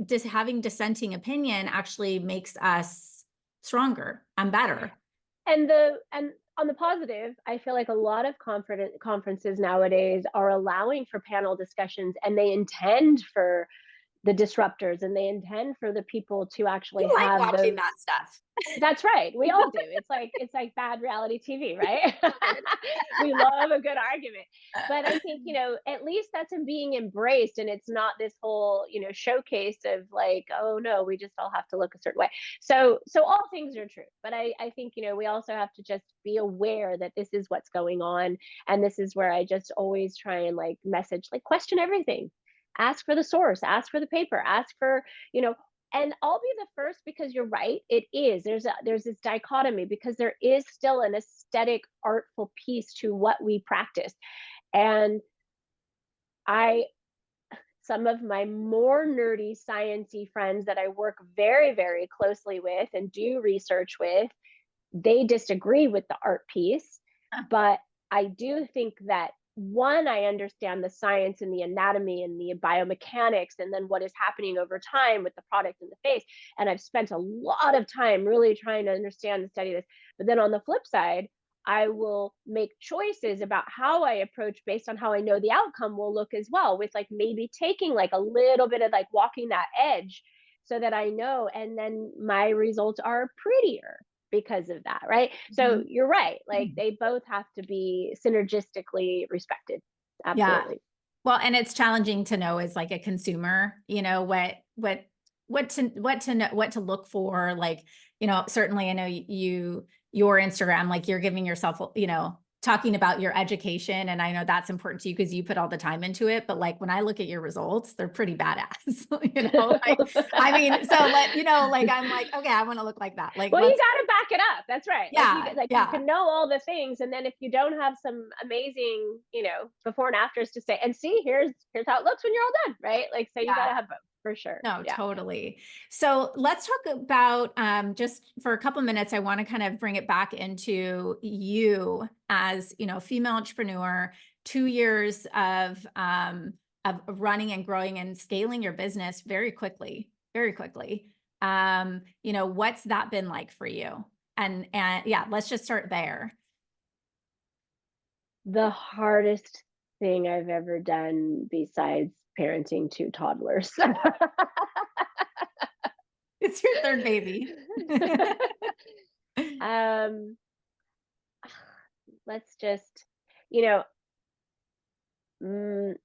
just having dissenting opinion actually makes us stronger and better. And on the positive, I feel like a lot of conferences nowadays are allowing for panel discussions, and they intend for the disruptors, and they intend for the people to actually You like have watching those. that stuff. That's right. We all do. It's like bad reality TV, right? We love a good argument. But I think, at least that's being embraced, and it's not this whole, showcase of like, oh no, we just all have to look a certain way. So all things are true. But I think, we also have to just be aware that this is what's going on. And this is where I just always try and like message, like, question everything. Ask for the source, ask for the paper, ask for, you know, and I'll be the first, because you're right. It is. There's this dichotomy, because there is still an aesthetic, artful piece to what we practice. And I some of my more nerdy, sciencey friends that I work very, very closely with and do research with, they disagree with the art piece. But I do think that, one, I understand the science and the anatomy and the biomechanics, and then what is happening over time with the product in the face. And I've spent a lot of time really trying to understand and study this. But then on the flip side, I will make choices about how I approach based on how I know the outcome will look as well, with like maybe taking like a little bit of like walking that edge, so that I know, and then my results are prettier because of that, right? So Mhm. you're right. Like, they both have to be synergistically respected. Yeah. Absolutely. Well, and it's challenging to know as like a consumer, what to know, what to look for. Like, certainly I know your Instagram, like you're giving yourself, talking about your education. And I know that's important to you because you put all the time into it. But like when I look at your results, they're pretty badass. Like I mean, so like I'm like, okay, I want to look like that. Like Well, you let's got to back it up. That's right. Like, yeah, you yeah, can know all the things, and then if you don't have some amazing, before and afters to say, and see, here's how it looks when you're all done, right? Like, so you got yeah. to have both for sure. No, Yeah. totally. So let's talk about just for a couple minutes. I want to kind of bring it back into you as female entrepreneur, 2 years of running and growing and scaling your business very quickly, very quickly. What's that been like for you? And yeah, let's just start there. The hardest thing I've ever done besides parenting two toddlers. It's your third baby. um, let's just, you know,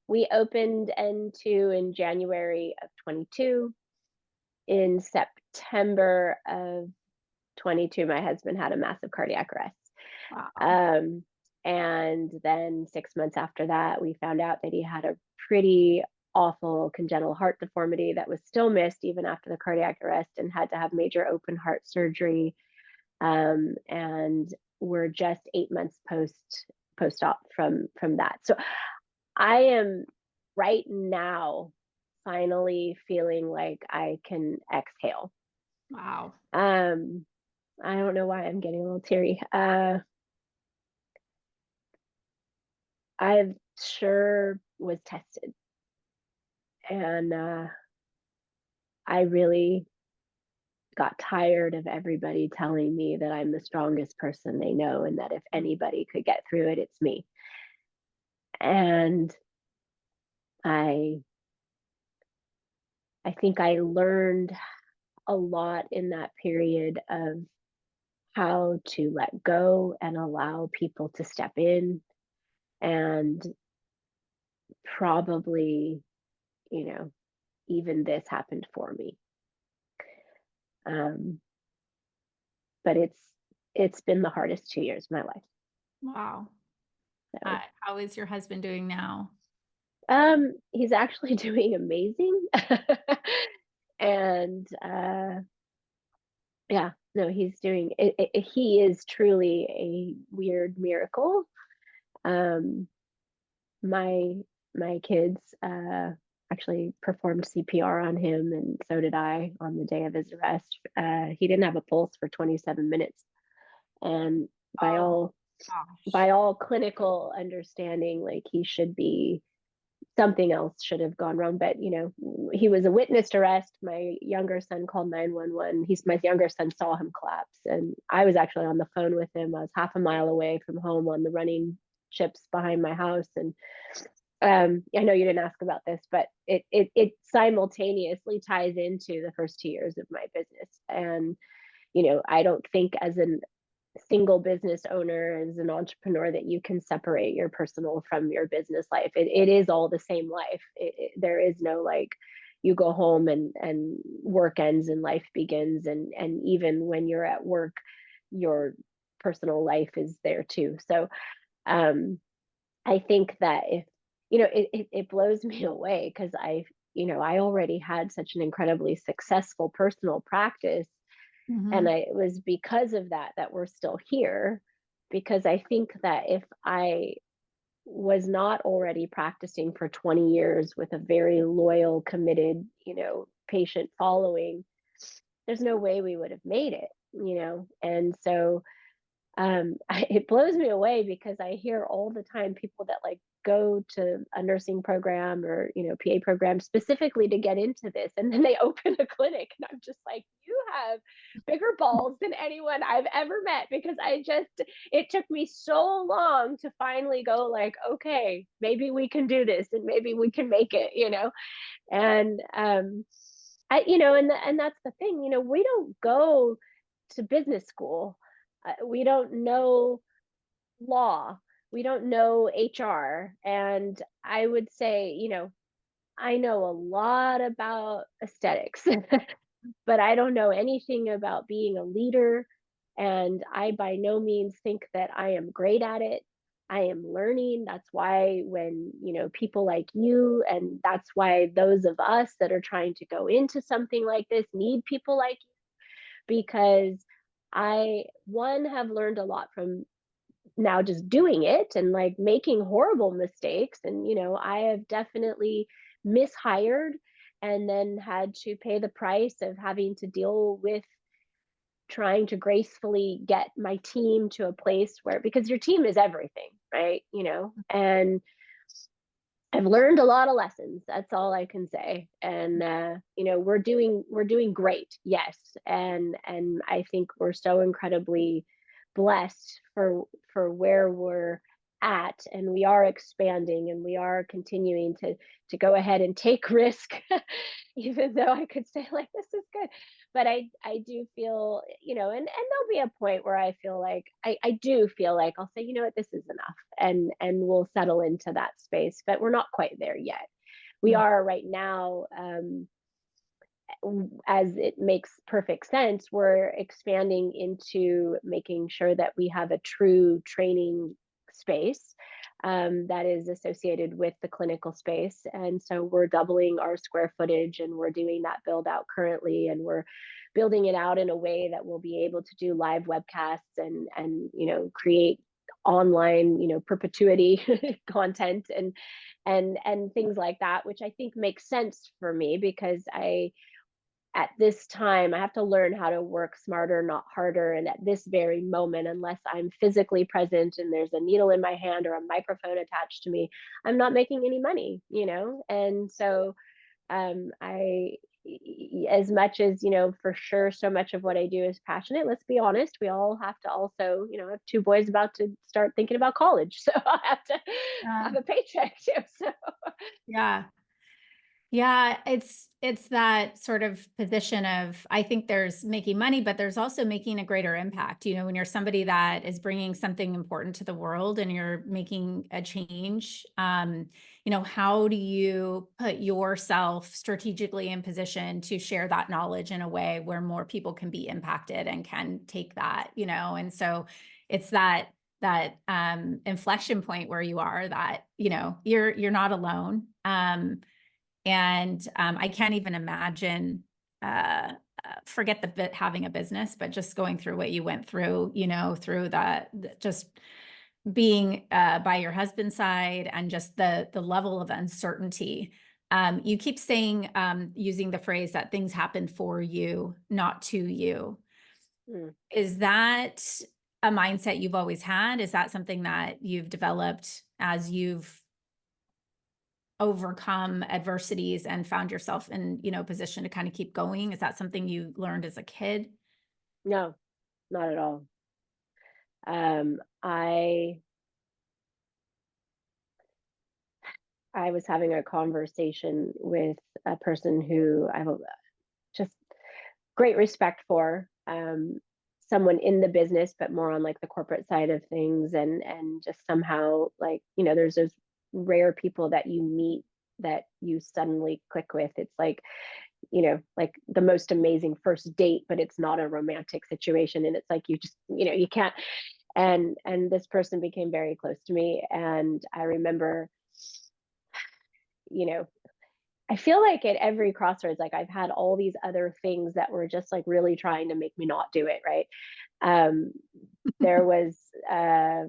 we opened N2 in January of 22. In September of 22, my husband had a massive cardiac arrest. Wow. Um, and then 6 months after that, we found out that he had a pretty awful congenital heart deformity that was still missed even after the cardiac arrest, and had to have major open heart surgery. And we're just 8 months post op from that. So I am right now finally feeling like I can exhale. Wow. Um, I don't know why I'm getting a little teary. I sure was tested, and I really got tired of everybody telling me that I'm the strongest person they know, and that if anybody could get through it, it's me. And I I think I learned a lot in that period of how to let go and allow people to step in. And probably, you know, even this happened for me. Um, but it's been the hardest 2 years of my life. Wow. So How is your husband doing now? he's actually doing amazing. And yeah, no, he's doing he is truly a weird miracle. Um my my kids, actually performed CPR on him, and so did I on the day of his arrest. He didn't have a pulse for 27 minutes, and by Oh all gosh. by all clinical understanding, like he should be something else should have gone wrong. But he was a witnessed arrest. My younger son called 911. My younger son saw him collapse, and I was actually on the phone with him. I was half a mile away from home on the running ships behind my house, and I know you didn't ask about this, but it simultaneously ties into the first 2 years of my business. And I don't think as a single business owner, as an entrepreneur, that you can separate your personal from your business life. It is all the same life. There is no like you go home and work ends and life begins, and even when you're at work, your personal life is there too. So um I think that if it blows me away, because I already had such an incredibly successful personal practice, and Mhm. it was because of that we're still here. Because I think that if I was not already practicing for 20 years with a very loyal, committed, patient following, there's no way we would have made it. And so it blows me away, because I hear all the time people that like go to a nursing program or PA program specifically to get into this, and then they open a clinic, and I'm just like, you have bigger balls than anyone I've ever met, because it took me so long to finally go like, okay, maybe we can do this, and maybe we can make it. And and that's the thing, we don't go to business school. We don't know law. We don't know HR. And I would say, I know a lot about aesthetics, but I don't know anything about being a leader. And I by no means think that I am great at it. I am learning. That's why when, people like you, and that's why those of us that are trying to go into something like this need people like you, because I, one, have learned a lot from now just doing it and like making horrible mistakes. And, I have definitely mishired and then had to pay the price of having to deal with trying to gracefully get my team to a place where, because your team is everything, right? And I've learned a lot of lessons. That's all I can say. And we're doing great. Yes. And I think we're so incredibly blessed for where we're at, and we are expanding, and we are continuing to go ahead and take risk, even though I could say like this is good. But I do feel, and there'll be a point where I feel like I do feel like I'll say, what, this is enough, and we'll settle into that space. But we're not quite there yet. We Mm. are right now. As it makes perfect sense, we're expanding into making sure that we have a true training space that is associated with the clinical space. And so we're doubling our square footage, and we're doing that build out currently. And we're building it out in a way that we'll be able to do live webcasts and create online perpetuity content and things like that, which I think makes sense for me, because at this time, I have to learn how to work smarter, not harder. And at this very moment, unless I'm physically present and there's a needle in my hand or a microphone attached to me, I'm not making any money. And so, I, as much as, for sure, so much of what I do is passionate, let's be honest, we all have to also, I have two boys about to start thinking about college. So I have to Yeah. have a paycheck too. So, Yeah. Yeah, it's that sort of position of, I think there's making money, but there's also making a greater impact. When you're somebody that is bringing something important to the world and you're making a change, how do you put yourself strategically in position to share that knowledge in a way where more people can be impacted and can take that. And so it's that inflection point where you are that, you're not alone. And I can't even imagine, forget the bit having a business, but just going through what you went through, through just being by your husband's side, and just the level of uncertainty You keep saying, using the phrase that things happen for you, not to you. Mm. Is that a mindset you've always had? Is that something that you've developed as you've overcome adversities and found yourself in, position to kind of keep going? Is that something you learned as a kid? No, not at all. I was having a conversation with a person who I have just great respect for, someone in the business, but more on like the corporate side of things, and just somehow, like, there's those rare people that you meet that you suddenly click with. It's like, like the most amazing first date, but it's not a romantic situation, and it's like you just, you can't. And this person became very close to me, and I remember, you know I feel like at every crossroads, like I've had all these other things that were just like really trying to make me not do it, right? Um, there was, I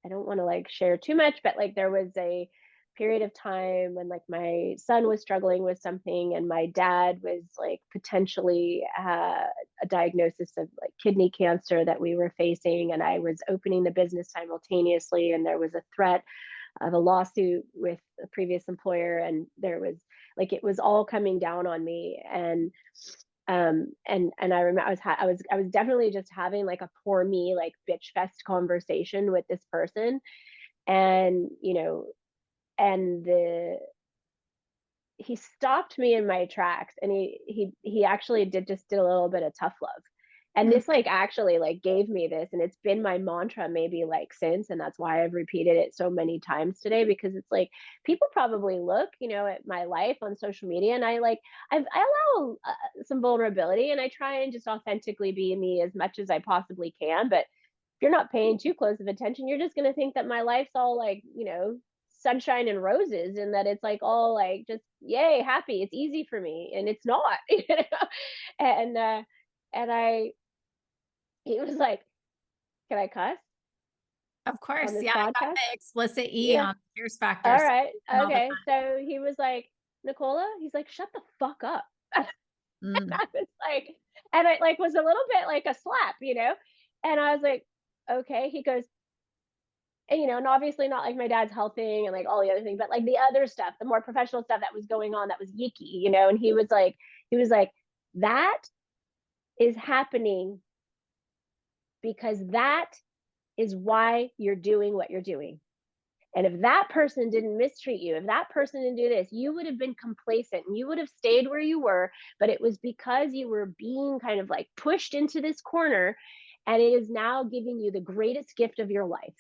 don't want to like share too much, but like there was a period of time when like my son was struggling with something, and my dad was like potentially a diagnosis of like kidney cancer that we were facing, and I was opening the business simultaneously, and there was a threat of a lawsuit with a previous employer, and there was like it was all coming down on me. And I remember I was definitely just having like a poor me, like bitch fest conversation with this person. And and the he stopped me in my tracks, and he actually did a little bit of tough love. And Mm. this like actually like gave me this, and it's been my mantra maybe like since, and that's why I've repeated it so many times today, because it's like people probably look, at my life on social media, and I allow some vulnerability, and I try and just authentically be me as much as I possibly can. But if you're not paying too close of attention, you're just going to think that my life's all like, sunshine and roses, and that it's like all like just yay happy, it's easy for me, and it's not. And I he was like, can I cuss Of on course. this Yeah, I got podcast? the explicit E Yeah. on Fears Factor, All so right. listen all the Okay. So he was like, Nicola, he's like, shut the fuck up. time. I was like, and it like was a little bit like a slap. And I was like, okay. He goes, and obviously not like my dad's health thing and like all the other things, but like the other stuff, the more professional stuff that was going on that was yicky. And he was like, that is happening because that is why you're doing what you're doing. And if that person didn't mistreat you, if that person didn't do this, you would have been complacent and you would have stayed where you were. But it was because you were being kind of like pushed into this corner, and it is now giving you the greatest gift of your life.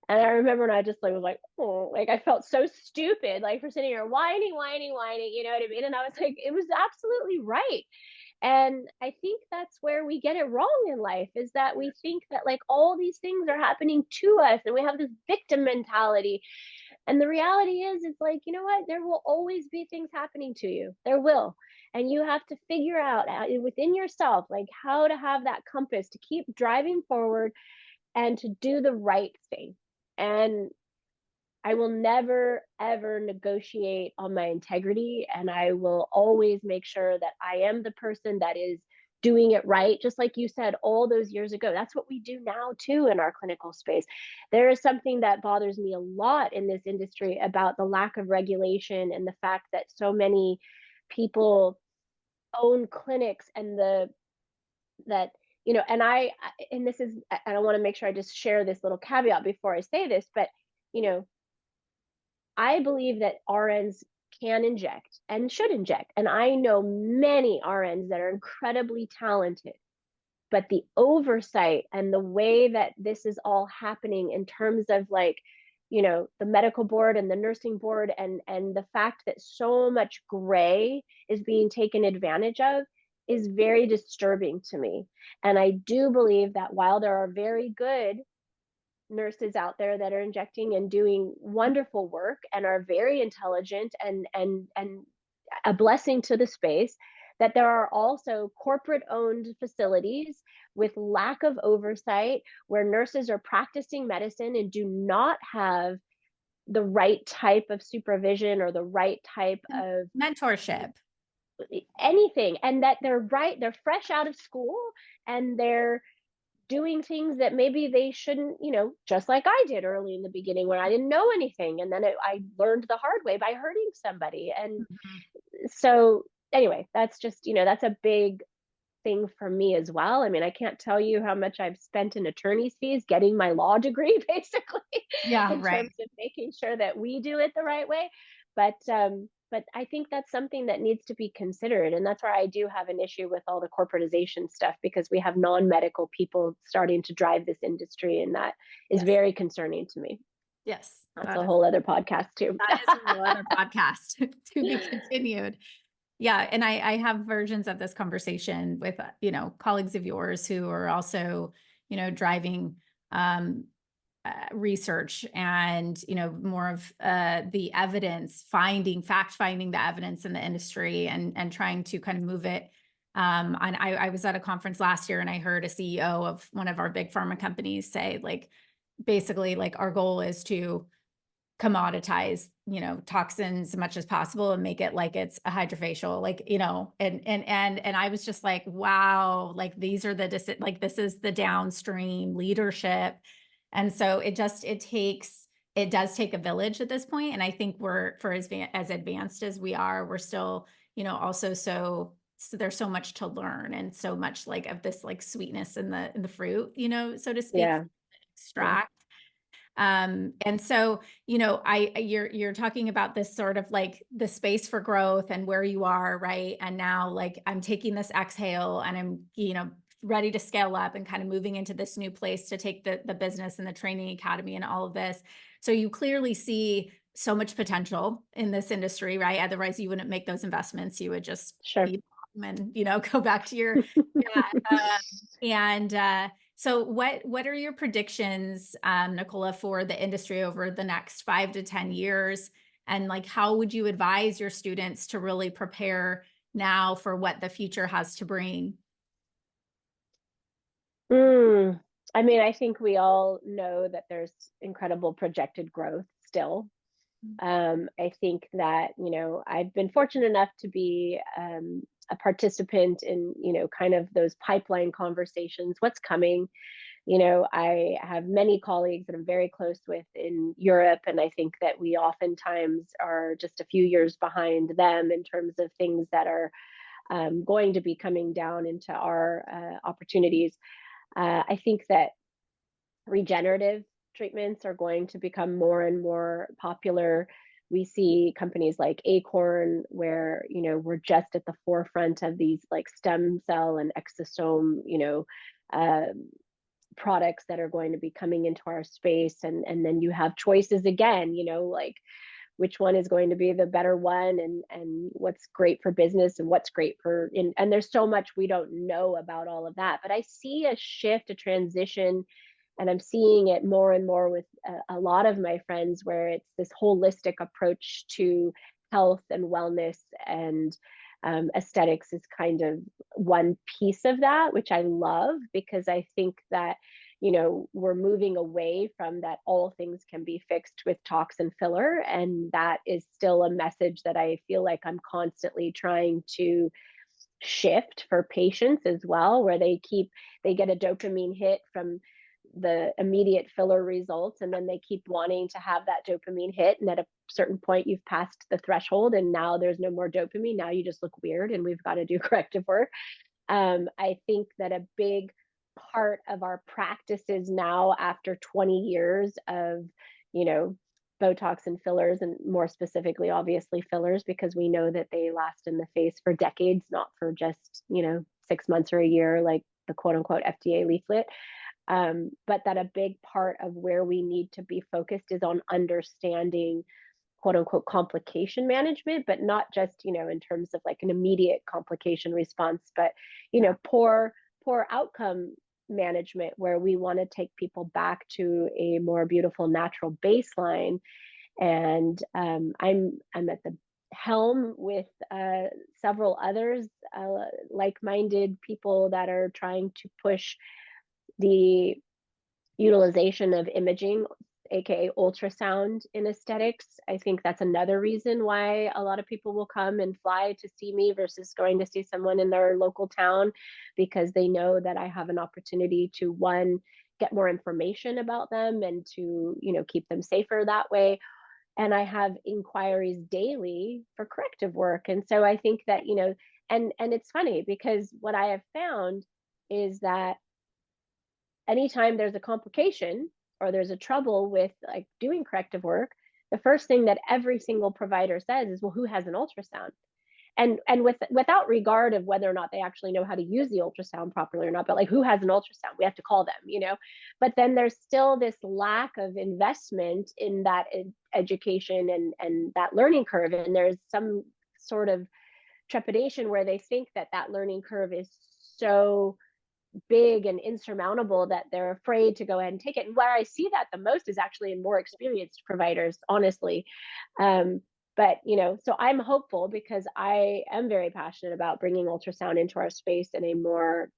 And I remember when I just like was like, oh, like I felt so stupid, like for sitting here whining, whining, whining, you know what I mean? And I was like, it was absolutely right. And I think that's where we get it wrong in life, is that we think that like all these things are happening to us, and we have this victim mentality. And the reality is, it's like, you know what? There will always be things happening to you. There will. And you have to figure out within yourself, like how to have that compass to keep driving forward and to do the right thing. And I will never, ever negotiate on my integrity. And I will always make sure that I am the person that is doing it right. Just like you said all those years ago, that's what we do now too in our clinical space. There is something that bothers me a lot in this industry about the lack of regulation, and the fact that so many people own clinics, and that and this is, and I want to make sure I just share this little caveat before I say this, but you know I believe that RNs can inject and should inject. And I know many RNs that are incredibly talented, but the oversight and the way that this is all happening in terms of like, the medical board and the nursing board, and the fact that so much gray is being taken advantage of, is very disturbing to me. And I do believe that while there are very good nurses out there that are injecting and doing wonderful work and are very intelligent and a blessing to the space, that there are also corporate owned facilities with lack of oversight, where nurses are practicing medicine and do not have the right type of supervision or the right type And of mentorship. anything, and that they're fresh out of school and they're doing things that maybe they shouldn't, just like I did early in the beginning when I didn't know anything. And then I learned the hard way by hurting somebody. And Mhm. so, anyway, that's just, that's a big thing for me as well. I mean, I can't tell you how much I've spent in attorney's fees getting my law degree, basically, Yeah, in right. terms of making sure that we do it the right way. But I think that's something that needs to be considered, and that's where I do have an issue with all the corporatization stuff, because we have non-medical people starting to drive this industry, and that is Yes. very concerning to me. Yes. That's a whole other podcast too. That is a whole other podcast to be continued. Yeah, and I have versions of this conversation with, colleagues of yours who are also, driving um, research and, more of the evidence, fact finding the evidence in the industry and trying to kind of move it. And I was at a conference last year and I heard a CEO of one of our big pharma companies say, like, basically, like, our goal is to commoditize, toxins as much as possible and make it like it's a hydrofacial, like, and I was just like, wow, like these are like this is the downstream leadership. And so it does take a village at this point. And I think we're for as advanced as we are, we're still, also so there's so much to learn and so much like of this like sweetness in the fruit, so to speak, Yeah, yeah. extract. And so, you're talking about this sort of like the space for growth and where you are, right? And now like I'm taking this exhale and I'm, ready to scale up and kind of moving into this new place to take the business and the training academy and all of this. So you clearly see so much potential in this industry, right? Otherwise you wouldn't make those investments. You would just Sure. be and, go back to your, yeah. So what are your predictions, Nicola, for the industry over the next 5 to 10 years? And like, how would you advise your students to really prepare now for what the future has to bring? Mm. I mean, I think we all know that there's incredible projected growth still. I think that, I've been fortunate enough to be a participant in, kind of those pipeline conversations, what's coming. I have many colleagues that I'm very close with in Europe, and I think that we oftentimes are just a few years behind them in terms of things that are going to be coming down into our opportunities. I think that regenerative treatments are going to become more and more popular. We see companies like Acorn, where we're just at the forefront of these like stem cell and exosome, uh, products that are going to be coming into our space, and then you have choices again, like which one is going to be the better one, and what's great for business and what's great and there's so much we don't know about all of that. But I see a shift, a transition, and I'm seeing it more and more with a lot of my friends, where it's this holistic approach to health and wellness, and aesthetics is kind of one piece of that, which I love, because I think that we're moving away from that all things can be fixed with toxin filler, and that is still a message that I feel like I'm constantly trying to shift for patients as well, where they get a dopamine hit from the immediate filler results, and then they keep wanting to have that dopamine hit, and at a certain point you've passed the threshold and now there's no more dopamine, now you just look weird and we've got to do corrective work. I think that a big part of our practices now, after 20 years of, you know, Botox and fillers, and more specifically, obviously, fillers, because we know that they last in the face for decades, not for just, 6 months or a year, like the quote unquote FDA leaflet. But that a big part of where we need to be focused is on understanding quote unquote complication management, but not just, in terms of like an immediate complication response, but, poor outcome management, where we want to take people back to a more beautiful natural baseline. And I'm at the helm with several others, like-minded people that are trying to push the utilization of imaging aka ultrasound in aesthetics. I think that's another reason why a lot of people will come and fly to see me versus going to see someone in their local town, because they know that I have an opportunity to, one, get more information about them and to, keep them safer that way. And I have inquiries daily for corrective work. And so I think that, and it's funny because what I have found is that anytime there's a complication or there's a trouble with like doing corrective work, the first thing that every single provider says is, well, who has an ultrasound? And without regard of whether or not they actually know how to use the ultrasound properly or not, but like, who has an ultrasound? We have to call them. But then there's still this lack of investment in that education and that learning curve, and there's some sort of trepidation where they think that that learning curve is so big and insurmountable that they're afraid to go ahead and take it. And where I see that the most is actually in more experienced providers, honestly. But so I'm hopeful because I am very passionate about bringing ultrasound into our space in a more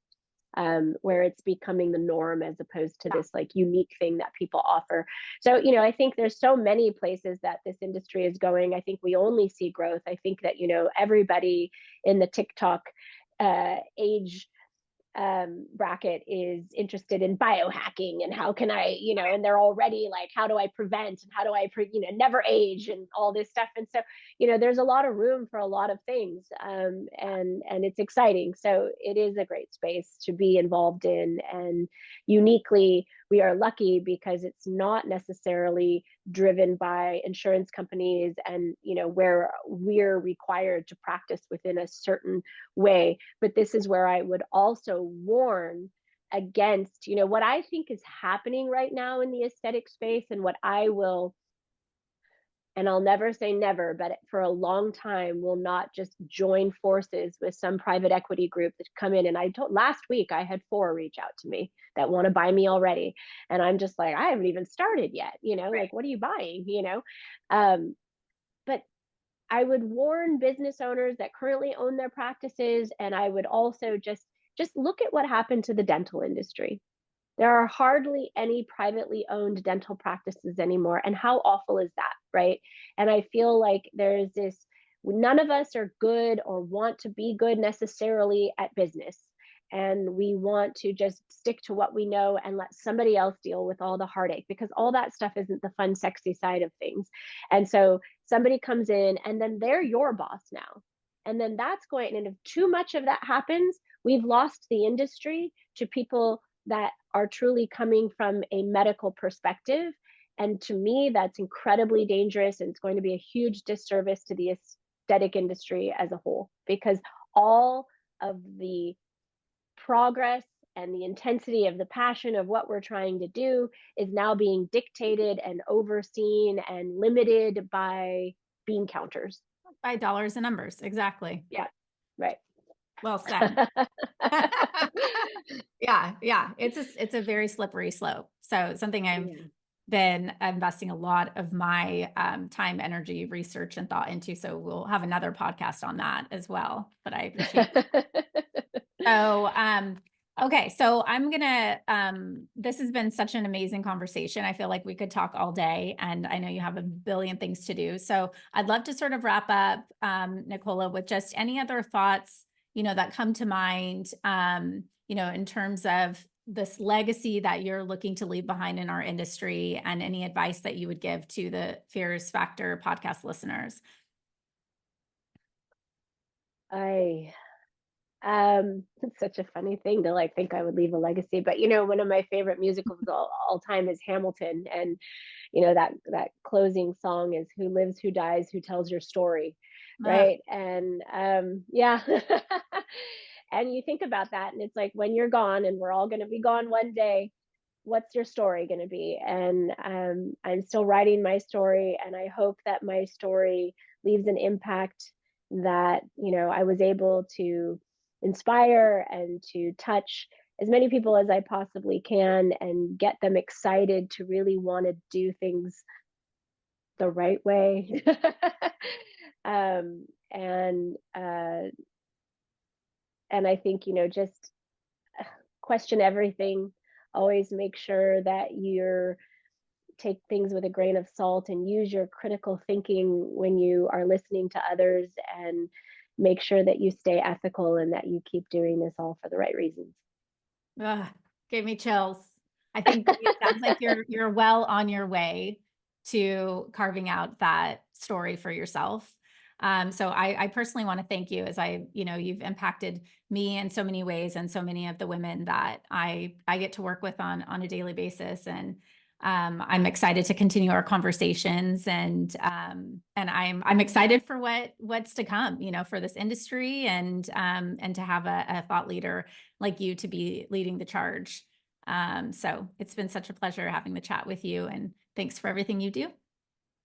where it's becoming the norm as opposed to this like unique thing that people offer. So I think there's so many places that this industry is going. I think we only see growth. I think that everybody in the TikTok age bracket is interested in biohacking and how can I, and they're already like, how do I prevent and how do I, never age and all this stuff. And so, there's a lot of room for a lot of things, and it's exciting. So it is a great space to be involved in, and uniquely, we are lucky because it's not necessarily driven by insurance companies and where we're required to practice within a certain way. But this is where I would also warn against what I think is happening right now in the aesthetic space, and what I will, and I'll never say never, but for a long time will not just join forces with some private equity group that come in. And last week I had 4 reach out to me that want to buy me already. And I'm just like, I haven't even started yet, Right. like, what are you buying, but I would warn business owners that currently own their practices. And I would also just look at what happened to the dental industry. There are hardly any privately owned dental practices anymore. And how awful is that, right? And I feel like there's this, none of us are good or want to be good necessarily at business. And we want to just stick to what we know and let somebody else deal with all the heartache, because all that stuff isn't the fun, sexy side of things. And so somebody comes in and then they're your boss now. And then that's going, and if too much of that happens, we've lost the industry to people that are truly coming from a medical perspective. And to me, that's incredibly dangerous. And it's going to be a huge disservice to the aesthetic industry as a whole, because all of the progress and the intensity of the passion of what we're trying to do is now being dictated and overseen and limited by bean counters. By dollars and numbers. Exactly. Yeah. Right. Well said. Yeah. It's a very slippery slope. So something I've been investing a lot of my time, energy, research, and thought into. So we'll have another podcast on that as well. But I appreciate it. So okay, so I'm gonna this has been such an amazing conversation. I feel like we could talk all day, and I know you have a billion things to do. So I'd love to sort of wrap up, Nicola, with just any other thoughts that come to mind, in terms of this legacy that you're looking to leave behind in our industry, and any advice that you would give to the Fears Factor podcast listeners. It's such a funny thing to like think I would leave a legacy, but one of my favorite musicals all time is Hamilton, and that closing song is "Who lives, who dies, who tells your story," right? And yeah. And you think about that, and it's like, when you're gone, and we're all going to be gone one day, what's your story going to be? And I'm still writing my story, and I hope that my story leaves an impact that I was able to inspire and to touch as many people as I possibly can, and get them excited to really want to do things the right way. And I think just question everything. Always make sure that you're take things with a grain of salt and use your critical thinking when you are listening to others, and make sure that you stay ethical and that you keep doing this all for the right reasons. Ugh, gave me chills. I think it sounds like you're well on your way to carving out that story for yourself. So I personally want to thank you, as you've impacted me in so many ways, and so many of the women that I get to work with on a daily basis. And I'm excited to continue our conversations, and I'm excited for what's to come, for this industry, and to have a thought leader like you to be leading the charge. So it's been such a pleasure having the chat with you, and thanks for everything you do.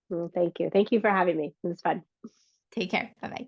Well, thank you. Thank you for having me. It was fun. Take care. Bye bye.